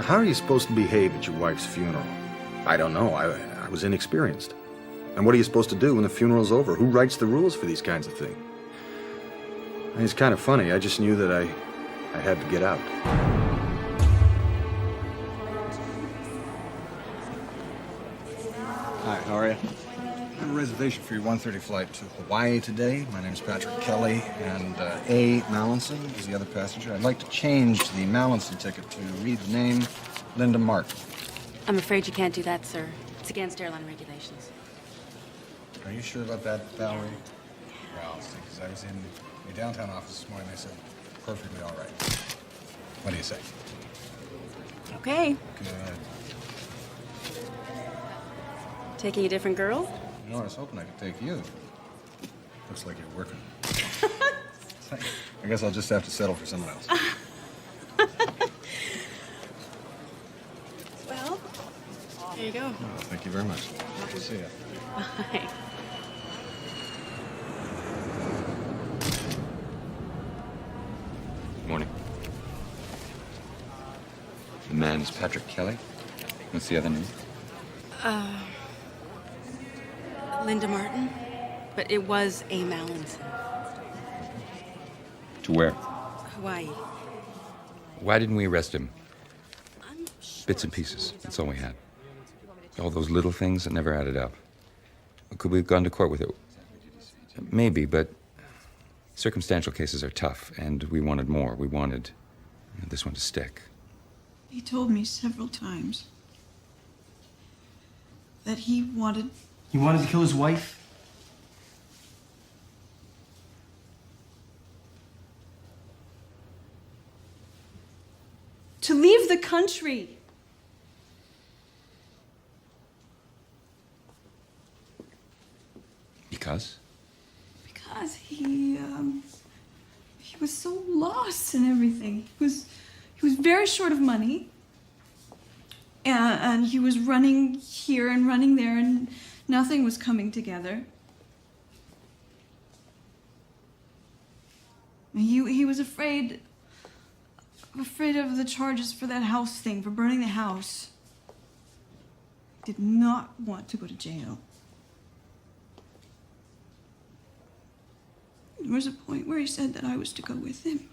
How are you supposed to behave at your wife's funeral? I don't know. I was inexperienced. And what are you supposed to do when the funeral's over? Who writes the rules for these kinds of things? It's kind of funny. I just knew that I had to get out. Hi, how are you? I have a reservation for your 1:30 flight to Hawaii today. My name's Patrick Kelly, and A. Mallinson is the other passenger. I'd like to change the Mallinson ticket to read the name Linda Martin. I'm afraid you can't do that, sir. It's against airline regulations. Are you sure about that, Valerie? Well, because I was in the downtown office this morning. They said perfectly all right. What do you say? Okay. Good. Taking a different girl? You know, I was hoping I could take you. Looks like you're working. I guess I'll just have to settle for someone else. Well, there you go. Oh, thank you very much. Good to see you. Bye. Morning. The man is Patrick Kelly. What's the other name? Linda Martin, but it was A. Mallinson. To where? Hawaii. Why didn't we arrest him? Bits and pieces. That's all we had. All those little things that never added up. Could we have gone to court with it? Maybe, but circumstantial cases are tough, and we wanted more. We wanted this one to stick. He told me several times that he wanted... He wanted to kill his wife? to leave the country. Because? Because he was so lost in everything. He was very short of money. And he was running here and running there, and nothing was coming together. He was afraid of the charges for that house thing, for burning the house. did not want to go to jail. There was a point where he said that I was to go with him.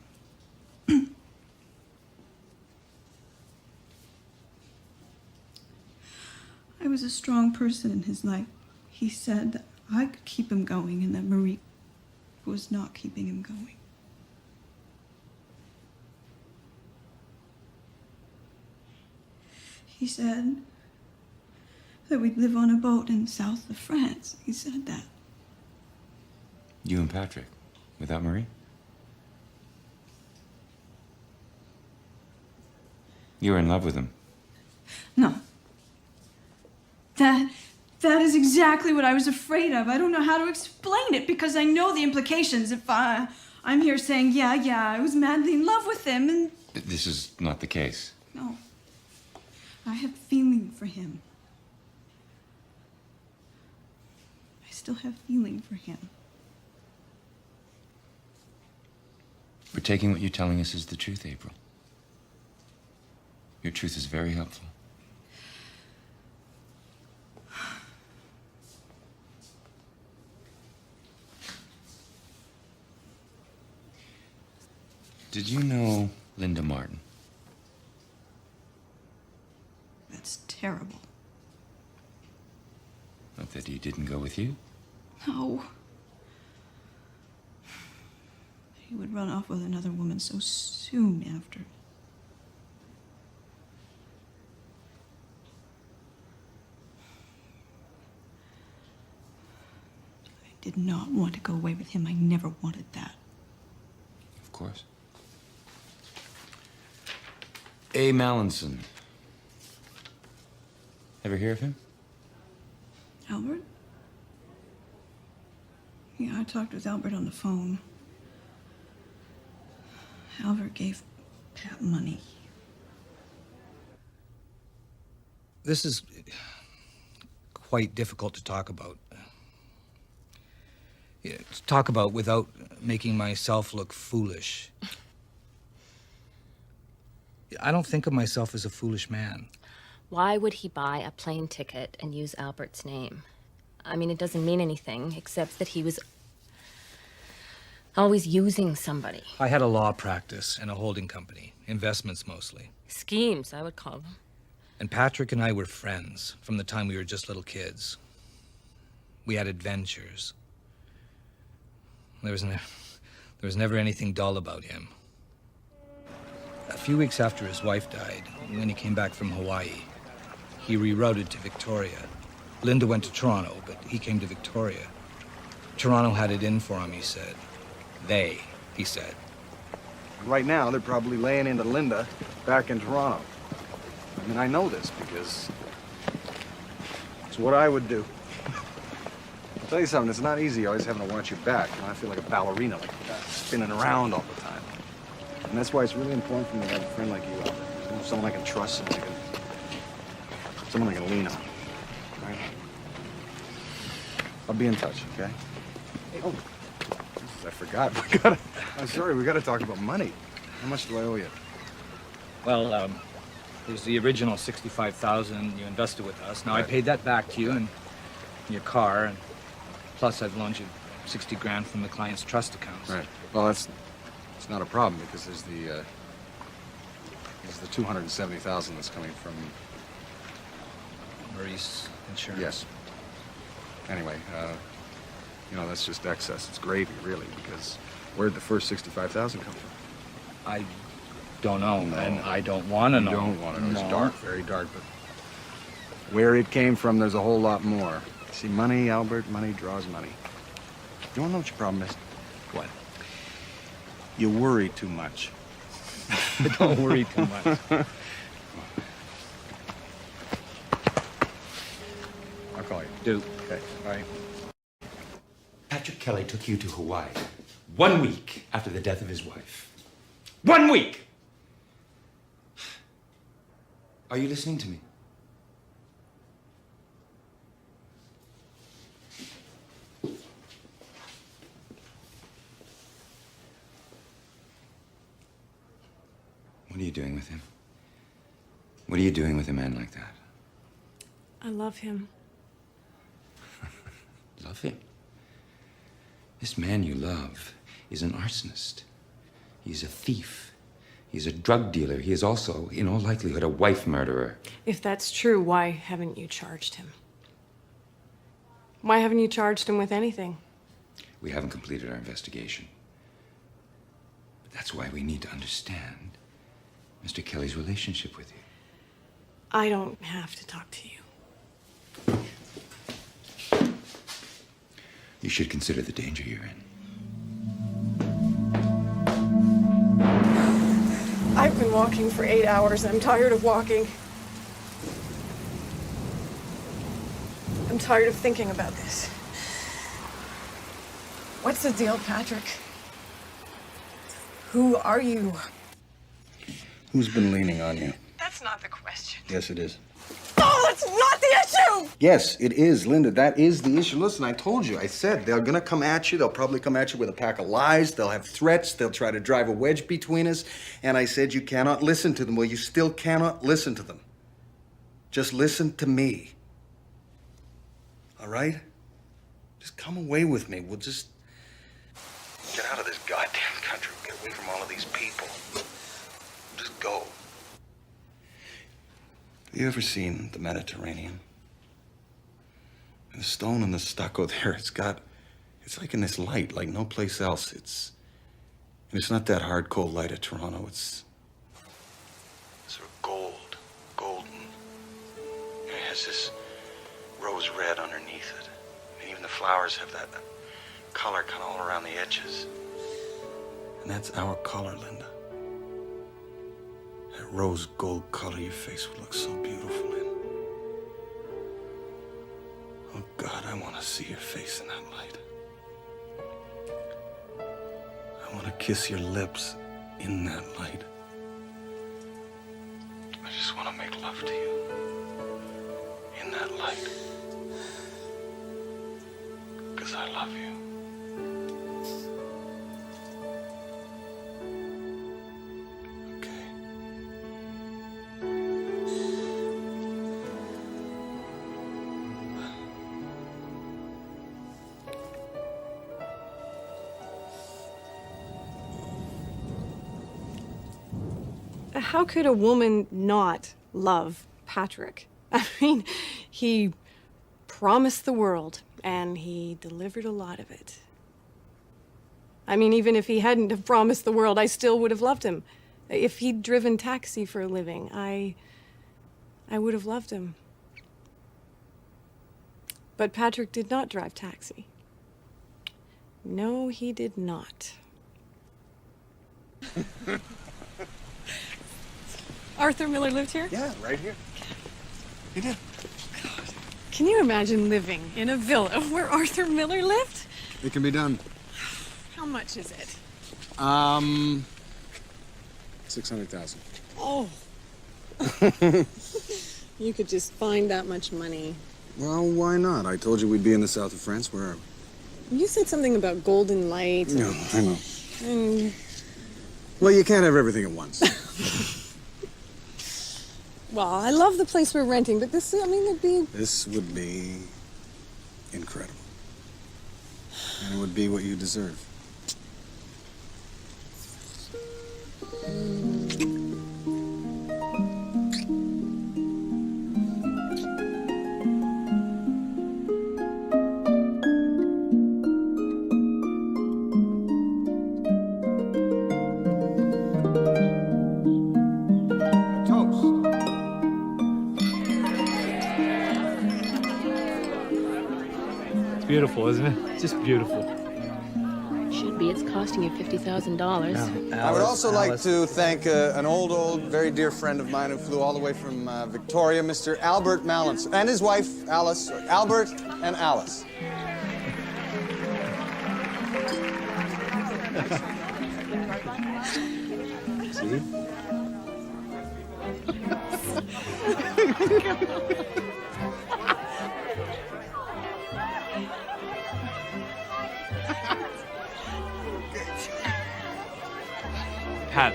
I was a strong person in his life. He said that I could keep him going and that Marie was not keeping him going. He said that we'd live on a boat in the south of France. He said that. You and Patrick, without Marie? You were in love with him. No. That is exactly what I was afraid of. I don't know how to explain it because I know the implications if I'm here saying, yeah, I was madly in love with him and... This is not the case. No. I have feeling for him. I still have feeling for him. We're taking what you're telling us as the truth, April. Your truth is very helpful. Did you know Linda Martin? That's terrible. Not that he didn't go with you? No. He would run off with another woman so soon after. I did not want to go away with him. I never wanted that. Of course. A. Mallinson. Ever hear of him? Albert? Yeah, I talked with Albert on the phone. Albert gave Pat money. This is quite difficult to talk about. Yeah, to talk about without making myself look foolish. I don't think of myself as a foolish man. Why would he buy a plane ticket and use Albert's name? I mean, it doesn't mean anything, except that he was always using somebody. I had a law practice and a holding company, investments mostly. Schemes, I would call them. And Patrick and I were friends from the time we were just little kids. We had adventures. There was never anything dull about him. A few weeks after his wife died, when he came back from Hawaii, he rerouted to Victoria. Linda went to Toronto, but he came to Victoria. Toronto had it in for him, he said. He said. Right now, they're probably laying into Linda back in Toronto. I mean, I know this because it's what I would do. I'll tell you something, it's not easy always having to watch your back. You know, I feel like a ballerina, like spinning around all the time. And that's why it's really important for me to have a friend like you out there. You know, someone I can trust, someone I can lean on. All right? I'll be in touch, okay? Oh, I forgot. I'm sorry, we gotta talk about money. How much do I owe you? Well, there's the original $65,000 you invested with us. Now, I paid that back to you and your car, and plus I've loaned you 60 grand from the client's trust accounts. Right. Well, it's not a problem because there's the 270,000 that's coming from Marie's insurance. Yes. Anyway, you know, that's just excess. It's gravy, really, because where'd the first 65,000 come from? I don't know, and I don't want to know. You don't want to know. It's No. dark, very dark, but where it came from, there's a whole lot more. See, money, Albert, money draws money. You want to know what your problem is? What? You worry too much. I don't worry too much. I'll call you. Do. Okay, bye. Patrick Kelly took you to Hawaii 1 week after the death of his wife. 1 week! Are you listening to me? What are you doing with him? What are you doing with a man like that? I love him. Love him? This man you love is an arsonist. He's a thief. He's a drug dealer. He is also, in all likelihood, a wife murderer. If that's true, why haven't you charged him? Why haven't you charged him with anything? We haven't completed our investigation. But that's why we need to understand Mr. Kelly's relationship with you. I don't have to talk to you. You should consider the danger you're in. I've been walking for 8 hours. I'm tired of walking. I'm tired of thinking about this. What's the deal, Patrick? Who are you? Who's been leaning on you? That's not the question. Yes, it is. Oh, that's not the issue! Yes, it is, Linda. That is the issue. Listen, I told you. I said they're gonna come at you. They'll probably come at you with a pack of lies. They'll have threats. They'll try to drive a wedge between us. And I said you cannot listen to them. Well, you still cannot listen to them. Just listen to me. All right? Just come away with me. We'll just get out of this goddamn country. Get away from all of these people. Just go. Have you ever seen the Mediterranean? And the stone and the stucco there, it's like in this light, like no place else. And it's not that hard, cold light of Toronto. It's sort of golden. And it has this rose red underneath it. And even the flowers have that color kind of all around the edges. And that's our color, Linda. That rose gold color your face would look so beautiful in. Oh, God, I want to see your face in that light. I want to kiss your lips in that light. I just want to make love to you in that light. Because I love you. How could a woman not love Patrick? I mean, he promised the world, and he delivered a lot of it. I mean, even if he hadn't have promised the world, I still would have loved him. If he'd driven taxi for a living, I would have loved him. But Patrick did not drive taxi. No, he did not. Arthur Miller lived here? Yeah, right here. He did. Can you imagine living in a villa where Arthur Miller lived? It can be done. How much is it? 600,000. Oh. You could just find that much money. Well, why not? I told you we'd be in the south of France. Where are we? You said something about golden light. No, I know. And... Well, you can't have everything at once. Well, I love the place we're renting, but this, I mean, it'd be... This would be incredible. And it would be what you deserve. Beautiful, isn't it? It's just beautiful. Should be. It's costing you $50,000. I would also like to thank an old, very dear friend of mine who flew all the way from Victoria, Mr. Albert Malins, and his wife, Alice. Albert and Alice. See?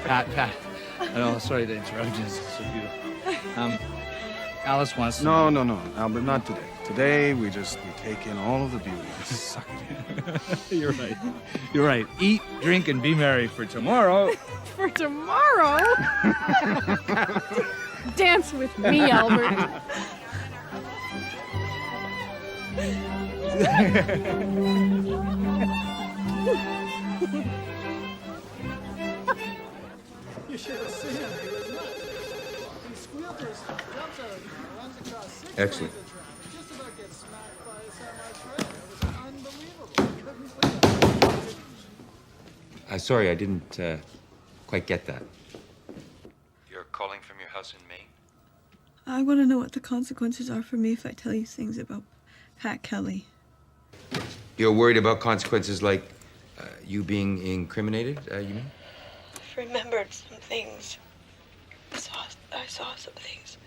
Pat. Oh, sorry to interrupt you. It's so beautiful. Alice wants to... No, Albert, not today. Today, we take in all of the beauty. Just suck it in. You're right. You're right. Eat, drink, and be merry for tomorrow. For tomorrow? Dance with me, Albert. You should have seen him. He was nuts. He squealed to his jumps out and runs across 6 Excellent. lanes of traffic. Just about gets smacked by a semi-trailer. It was unbelievable. He couldn't believe it. Sorry, I didn't quite get that. You're calling from your house in Maine? I want to know what the consequences are for me if I tell you things about Pat Kelly. You're worried about consequences like you being incriminated, you mean? I've remembered some things. I saw some things.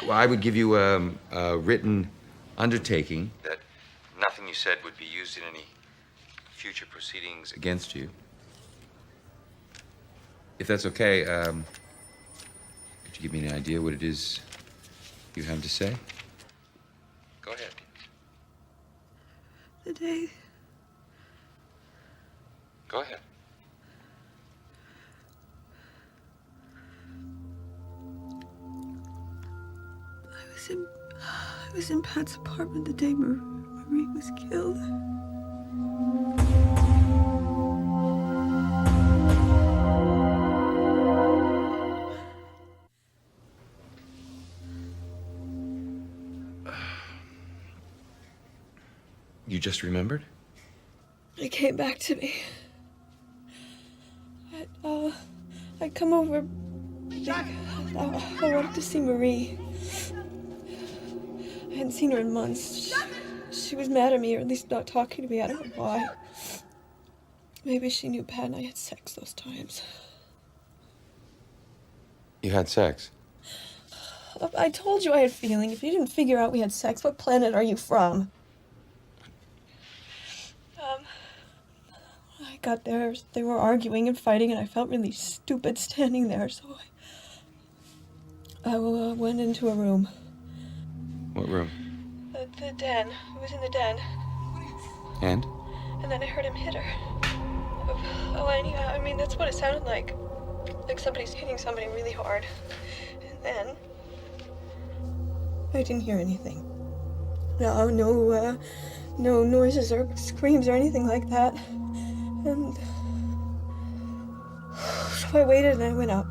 Well, I would give you a written undertaking that nothing you said would be used in any future proceedings against you. If that's okay, could you give me an idea what it is you have to say? Go ahead. The day Go ahead. I was in Pat's apartment the day Marie was killed. You just remembered? It came back to me. I'd come over. I wanted to see Marie. I hadn't seen her in months. She was mad at me, or at least not talking to me. I don't know why. Maybe she knew Pat and I had sex those times. You had sex? I told you I had feeling. If you didn't figure out we had sex, what planet are you from? I got there, they were arguing and fighting, and I felt really stupid standing there, so I went into a room. What room? The den. It was in the den. And? And then I heard him hit her. I mean, that's what it sounded like. Like somebody's hitting somebody really hard. And then I didn't hear anything. No noises or screams or anything like that. And so I waited and I went up.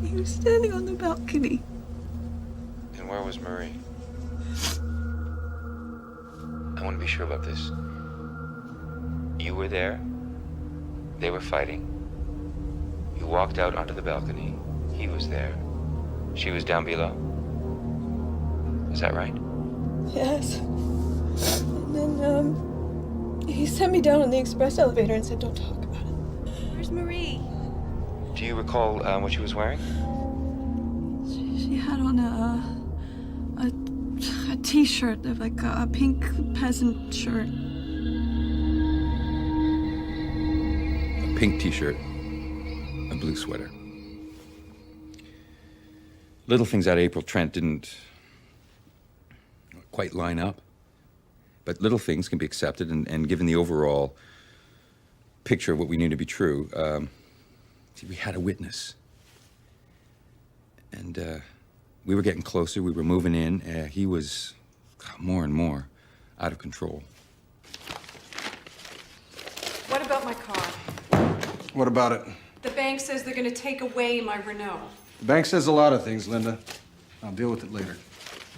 He was standing on the balcony. And where was Marie? I want to be sure about this. You were there. They were fighting. You walked out onto the balcony. He was there. She was down below. Is that right? Yes. And then, he sent me down on the express elevator and said, don't talk about it. Where's Marie? Do you recall what she was wearing? She had on a t-shirt, like a pink peasant shirt. A pink t-shirt, a blue sweater. Little things out of April Trent didn't quite line up. But little things can be accepted, and given the overall picture of what we knew to be true, see, we had a witness. And we were getting closer, we were moving in. He was more and more out of control. What about my car? What about it? The bank says they're going to take away my Renault. The bank says a lot of things, Linda. I'll deal with it later.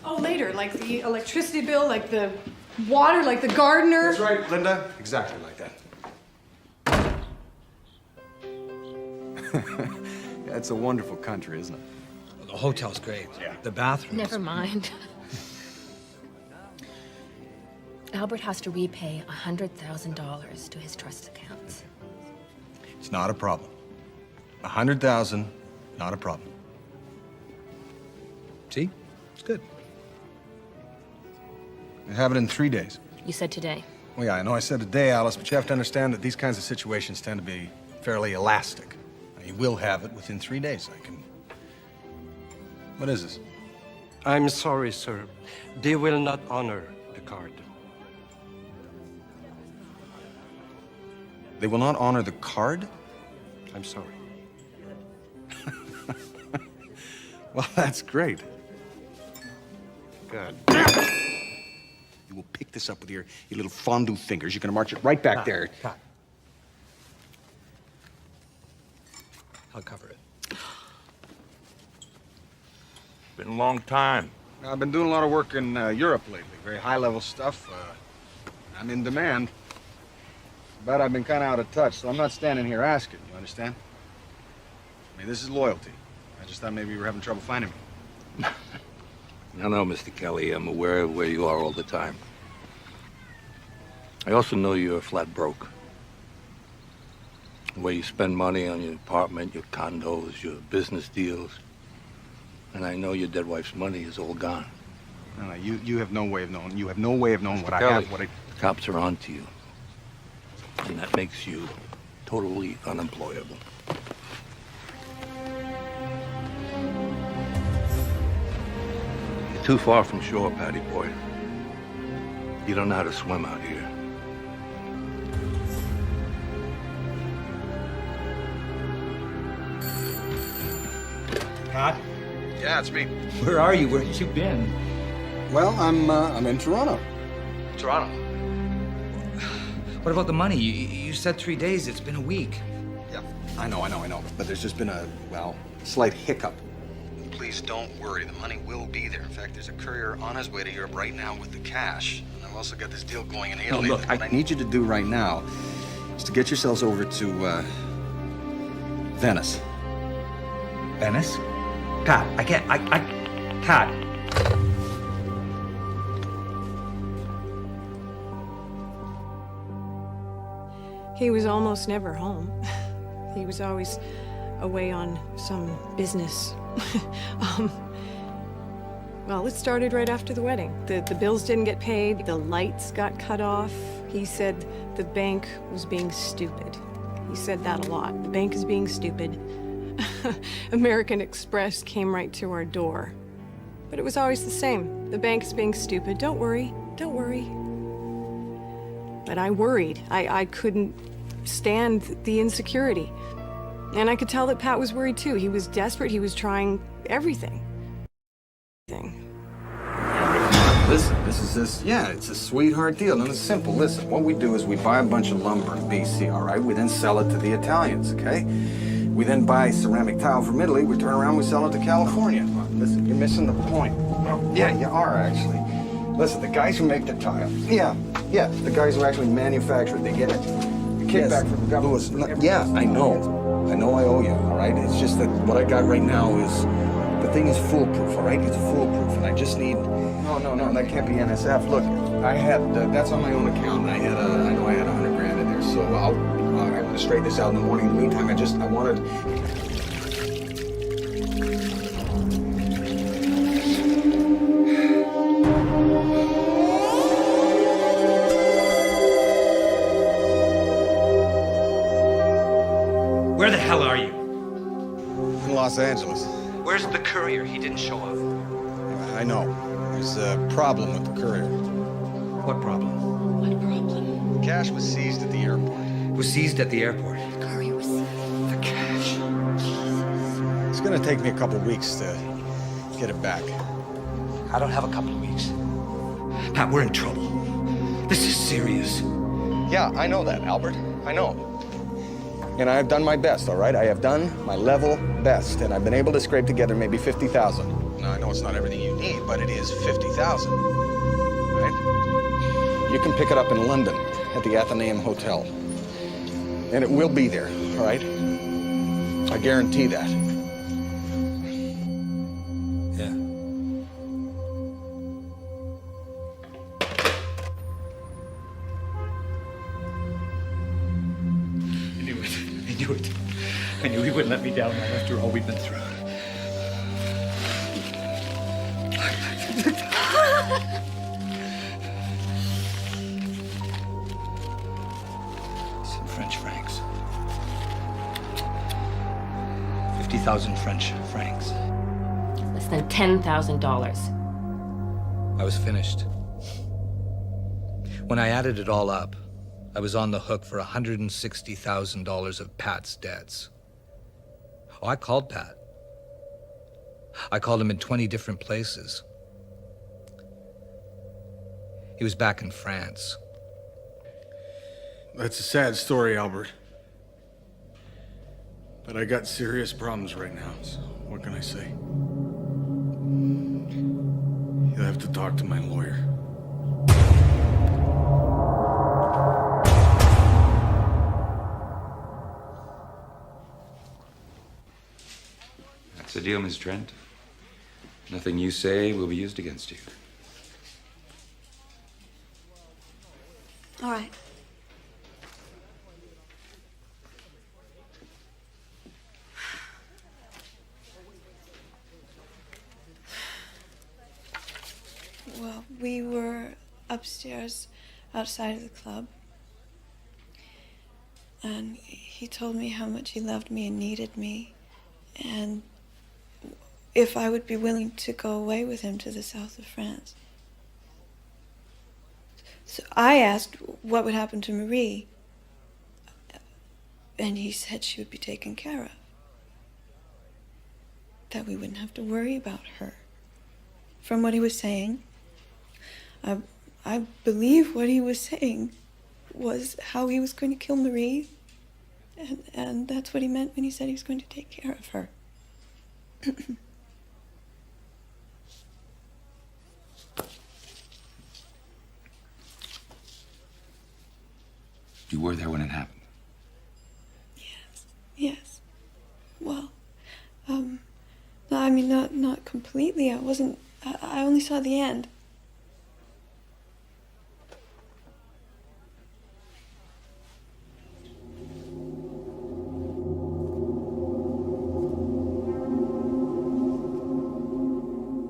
Oh, later, like the electricity bill, like the water, like the gardener. That's right, Linda. Exactly like that. Yeah, it's a wonderful country, isn't it? The hotel's great. Yeah. The bathroom. Never mind. Albert has to repay $100,000 to his trust accounts. It's not a problem. 100,000, not a problem. See? It's good. We have it in 3 days. You said today. Well, yeah, I know I said today, Alice, but you have to understand that these kinds of situations tend to be fairly elastic. He will have it within 3 days. I can... What is this? I'm sorry, sir. They will not honor the card. They will not honor the card? I'm sorry. Well, that's great. Good. You will pick this up with your little fondue fingers. You're gonna march it right back there. Cut. I'll cover it. Been a long time. I've been doing a lot of work in Europe lately. Very high-level stuff. I'm in demand. But I've been kind of out of touch, so I'm not standing here asking. You understand? I mean, this is loyalty. I just thought maybe you were having trouble finding me. No, Mr. Kelly, I'm aware of where you are all the time. I also know you're flat broke. The way you spend money on your apartment, your condos, your business deals. And I know your dead wife's money is all gone. No, you have no way of knowing. You have no way of knowing what I Kelly, have, what I... The cops are on to you. And that makes you totally unemployable. You're too far from shore, Patty boy. You don't know how to swim out here. Pat? Yeah, it's me. Where are you? Where have you been? Well, I'm in Toronto. Toronto. What about the money? You said 3 days. It's been a week. Yeah, I know. But there's just been a, well, slight hiccup. Please don't worry. The money will be there. In fact, there's a courier on his way to Europe right now with the cash. And I've also got this deal going in Italy. look, What I need you to do right now is to get yourselves over to Venice. Venice? Pat, I can't. Pat. He was almost never home. He was always away on some business. Well, it started right after the wedding. The bills didn't get paid, the lights got cut off. He said the bank was being stupid. He said that a lot. The bank is being stupid. American Express came right to our door. But it was always the same. The bank's being stupid. Don't worry. But I worried. I couldn't stand the insecurity. And I could tell that Pat was worried too. He was desperate. He was trying everything. Listen, it's a sweetheart deal, and it's simple. Listen, what we do is we buy a bunch of lumber in BC, all right? We then sell it to the Italians, okay? We then buy ceramic tile from Italy, we turn around, we sell it to California. Listen, you're missing the point. Yeah, you are, actually. Listen, the guys who make the tile, yeah, the guys who actually manufacture it, they get it. The kickback from the government. Yeah, I know I owe you, all right? It's just that what I got right now is, the thing is foolproof, all right? It's foolproof, and I just need... No, that can't be NSF. Look, I had, that's on my own account, and I know I had 100 grand in there, so I'm gonna straighten this out in the morning. In the meantime, I wanted... Where the hell are you? In Los Angeles. Where's the courier? He didn't show up. I know. There's a problem with the courier. What problem? The cash was seized at the airport. It was seized at the airport. The courier was seized. The cash. It's gonna take me a couple weeks to get it back. I don't have a couple of weeks. Pat, we're in trouble. This is serious. Yeah, I know that, Albert. I know. And I have done my best, all right? I have done my level best, and I've been able to scrape together maybe 50,000. Now, I know it's not everything you need, but it is 50,000, right? You can pick it up in London at the Athenaeum Hotel. And it will be there, all right? I guarantee that. Yeah. I knew he wouldn't let me down after all we've been through. Some French francs. 20,000 French francs. Less than $10,000. I was finished. When I added it all up, I was on the hook for $160,000 of Pat's debts. Oh, I called Pat. I called him in 20 different places. He was back in France. That's a sad story, Albert. But I got serious problems right now, so what can I say? You'll have to talk to my lawyer. That's the deal, Miss Trent. Nothing you say will be used against you. All right. Well, we were upstairs outside of the club, and he told me how much he loved me and needed me, and if I would be willing to go away with him to the south of France. So I asked what would happen to Marie, and he said she would be taken care of, that we wouldn't have to worry about her. From what he was saying, I believe what he was saying was how he was going to kill Marie, and that's what he meant when he said he was going to take care of her. You were there when it happened. Yes. Well, no, I mean, not completely. I wasn't, I only saw the end.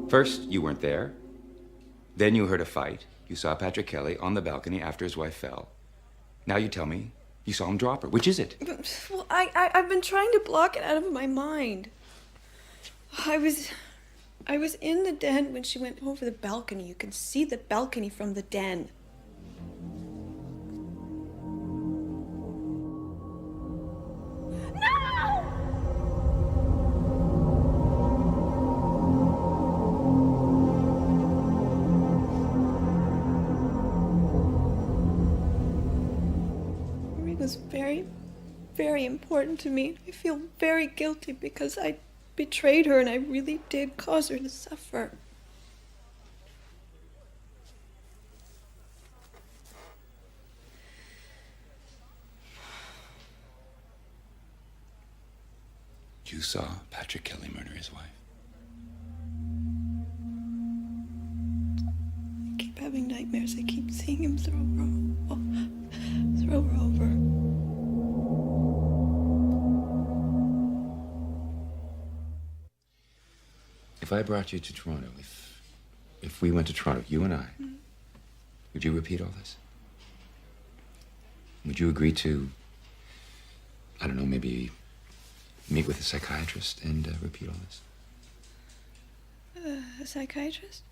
First, you weren't there. Then you heard a fight. You saw Patrick Kelly on the balcony after his wife fell. Now you tell me you saw him drop her. Which is it? Well, I've been trying to block it out of my mind. I was in the den when she went over the balcony. You can see the balcony from the den. Was very, very important to me. I feel very guilty because I betrayed her and I really did cause her to suffer. You saw Patrick Kelly murder his wife. I keep having nightmares. I keep seeing him throw her over. If I brought you to Toronto, if we went to Toronto, you and I, would you repeat all this? Would you agree to, I don't know, maybe meet with a psychiatrist and repeat all this? A psychiatrist?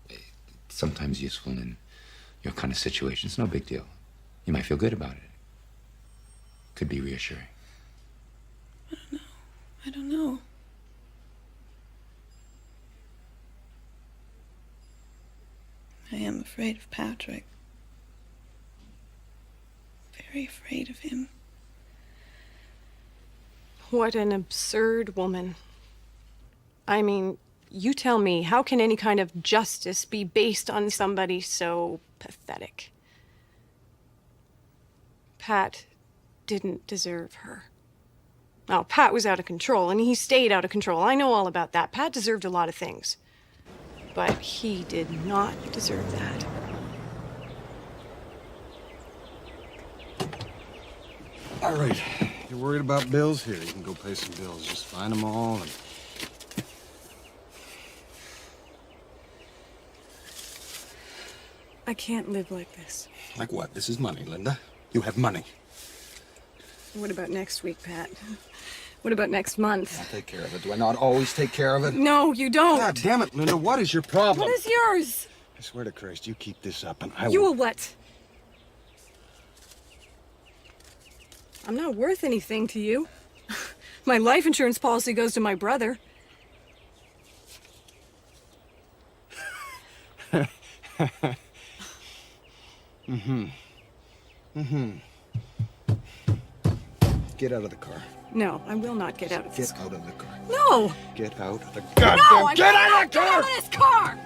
It's sometimes useful in your kind of situations. No big deal. You might feel good about it. Could be reassuring. I don't know. I am afraid of Patrick. Very afraid of him. What an absurd woman. I mean, you tell me, how can any kind of justice be based on somebody so pathetic? Pat didn't deserve her. Now, Pat was out of control, and he stayed out of control. I know all about that. Pat deserved a lot of things. But he did not deserve that. All right. You're worried about bills? Here, you can go pay some bills. Just find them all and... I can't live like this. Like what? This is money, Linda. You have money. What about next week, Pat? What about next month? I'll take care of it. Do I not always take care of it? No, you don't. God damn it, Linda, what is your problem? What is yours? I swear to Christ, you keep this up and I You will... will what? I'm not worth anything to you. My life insurance policy goes to my brother. Get out of the car. No, I will not get out of this Get car. out of the car. No! Get out of the No! goddamn... Get out of the Get car! out of this car!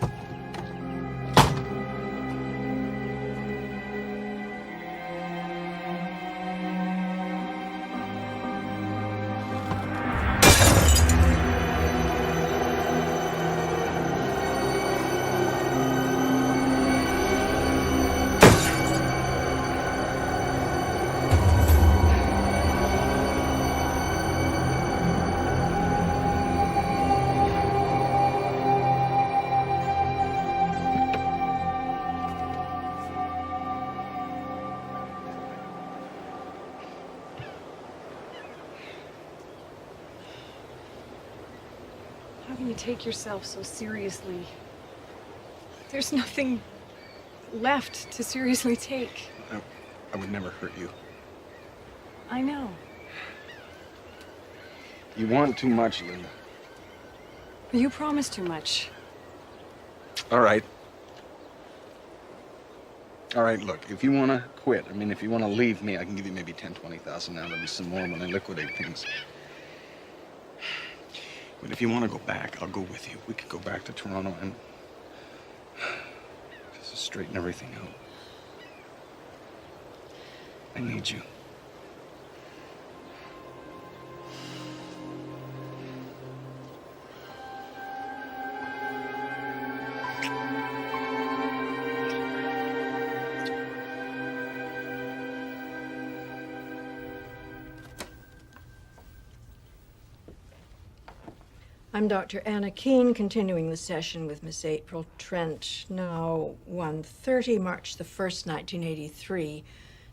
How can you take yourself so seriously? There's nothing left to seriously take. I would never hurt you. I know. You want too much, Linda. You promised too much. All right. All right, look, if you want to quit, I mean, if you want to leave me, I can give you maybe 10, 20,000 now. There'll be some more when I liquidate things. But if you want to go back, I'll go with you. We could go back to Toronto and just straighten everything out. I need you. I'm Dr. Anna Keene, continuing the session with Miss April Trent. Now, 1:30, March the 1st, 1983.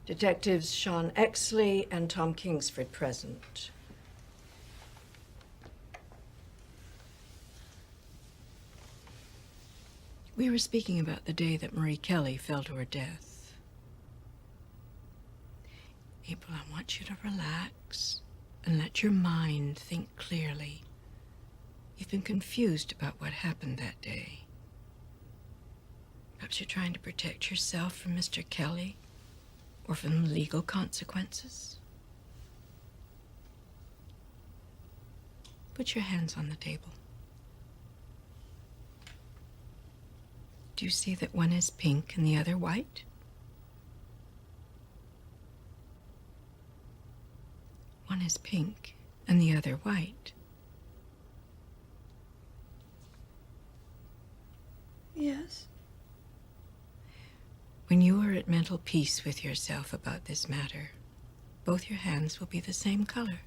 Detectives Sean Exley and Tom Kingsford present. We were speaking about the day that Marie Kelly fell to her death. April, I want you to relax and let your mind think clearly. You've been confused about what happened that day. Perhaps you're trying to protect yourself from Mr. Kelly or from legal consequences. Put your hands on the table. Do you see that one is pink and the other white? One is pink and the other white. Yes. When you are at mental peace with yourself about this matter, both your hands will be the same color.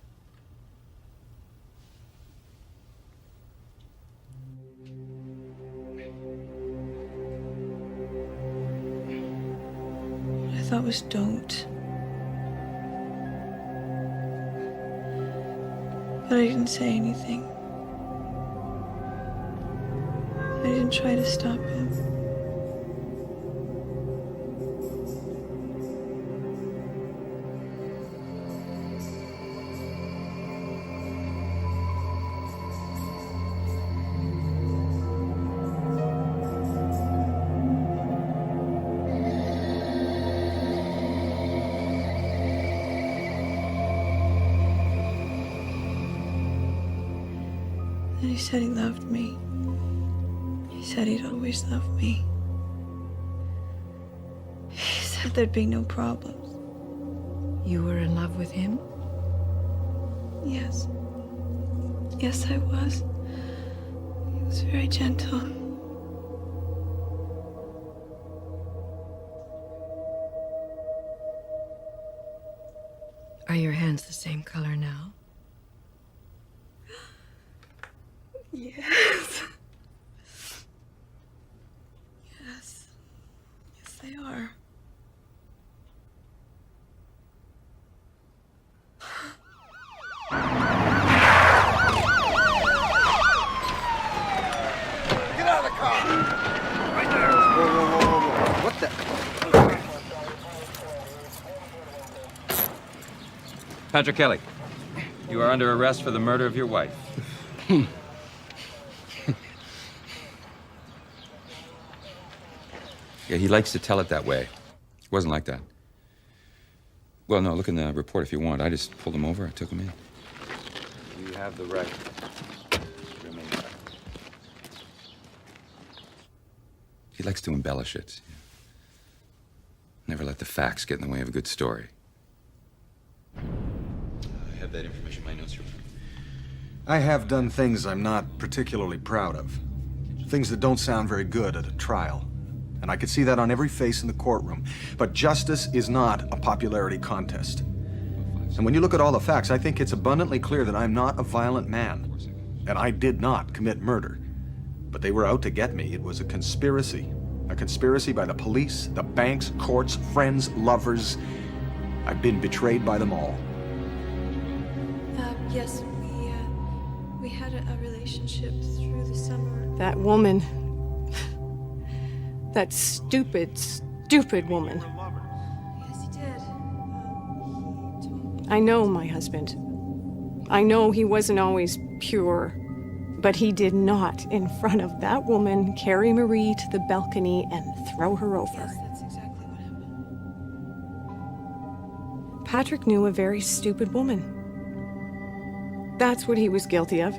What I thought was don't. But I didn't say anything. I didn't try to stop him. And he said he loved me. He said he'd always love me. He said there'd be no problems. You were in love with him? Yes. Yes, I was. He was very gentle. Are your hands the same color now? Yes. Yes. Yes, they are. Patrick Kelly, you are under arrest for the murder of your wife. Yeah, he likes to tell it that way. It wasn't like that. Well, no, look in the report if you want. I just pulled him over. I took him in. You have the right to remain silent. He likes to embellish it. Never let the facts get in the way of a good story. I have that information in my notes here. I have done things I'm not particularly proud of. Things that don't sound very good at a trial. And I could see that on every face in the courtroom. But justice is not a popularity contest. And when you look at all the facts, I think it's abundantly clear that I'm not a violent man. And I did not commit murder. But they were out to get me. It was a conspiracy. A conspiracy by the police, the banks, courts, friends, lovers. I've been betrayed by them all. Yes, we had a relationship through the summer. That woman. That stupid, stupid woman. Yes, he did. I know my husband. I know he wasn't always pure. But he did not, in front of that woman, carry Marie to the balcony and throw her over. Yes, that's exactly what happened. Patrick knew a very stupid woman. That's what he was guilty of.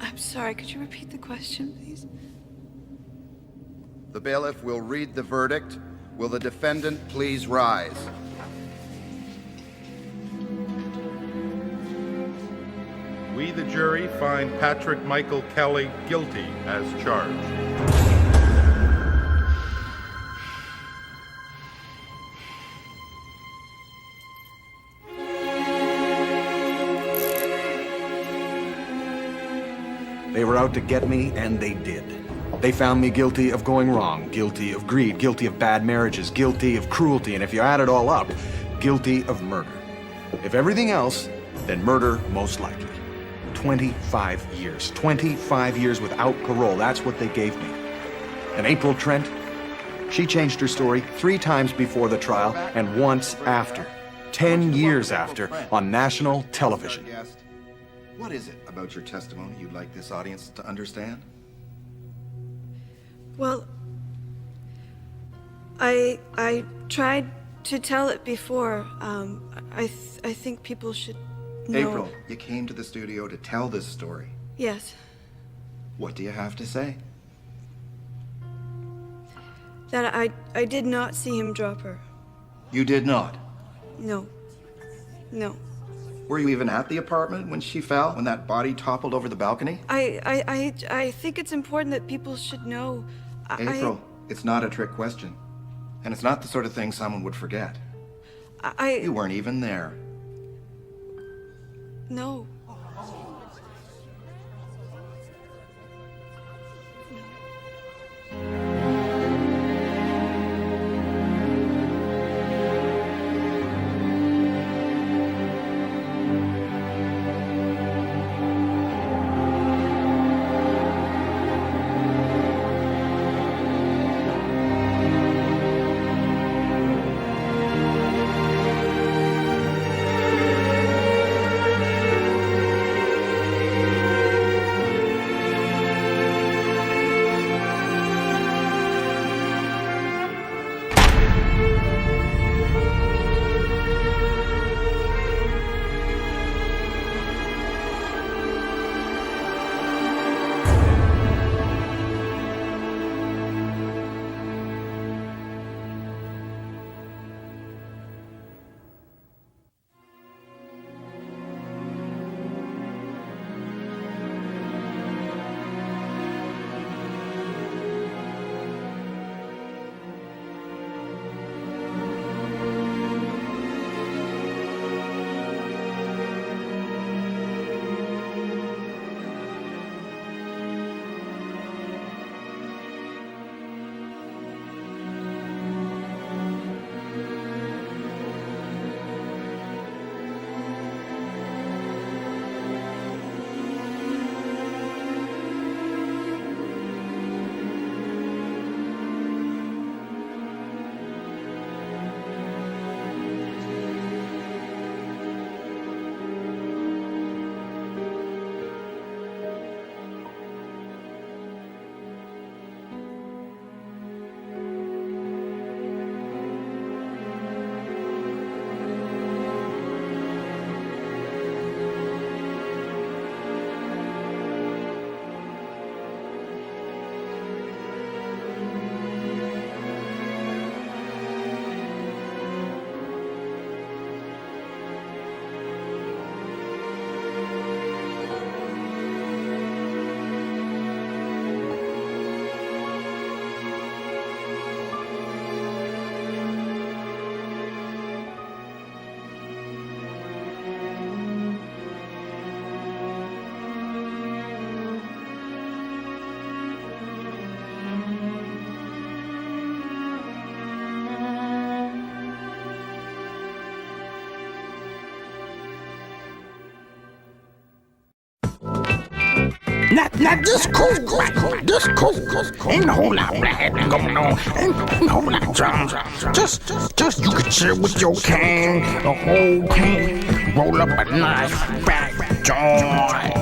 I'm sorry, could you repeat the question, please? The bailiff will read the verdict. Will the defendant please rise? We, the jury, find Patrick Michael Kelly guilty as charged. They were out to get me, and they did. They found me guilty of going wrong, guilty of greed, guilty of bad marriages, guilty of cruelty, and if you add it all up, guilty of murder. If everything else, then murder most likely. 25 years. 25 years without parole. That's what they gave me. And April Trent, she changed her story 3 times before the trial and once after. 10 years after, on national television. What is it about your testimony you'd like this audience to understand? Well, I tried to tell it before. I think people should know. April, you came to the studio to tell this story. Yes. What do you have to say? That I did not see him drop her. You did not? No. No. Were you even at the apartment when she fell, when that body toppled over the balcony? I think it's important that people should know. April, it's not a trick question. And it's not the sort of thing someone would forget. You weren't even there. No. Not this cool, this cool. Ain't a whole lot bad going on. Ain't a whole lot drama. Just you could chill with your cane, a whole cane, roll up a nice fat joint,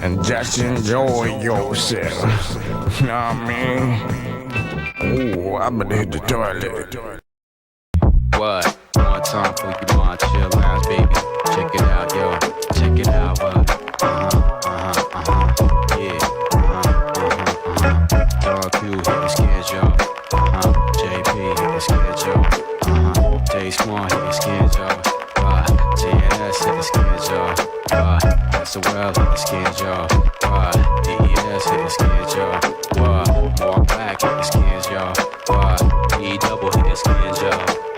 and just enjoy yourself. You know what I mean? Oh, I'm gonna hit the toilet. What? One time for you, my chill out, baby. Check it out, yo. Check it out, what? Yeah. Dog Q hit the schedule. JP hit the schedule. J Swan hit the schedule. JS hit the schedule. SOL hit the schedule. DES hit the schedule. More Black hit the schedule. E double hit the schedule.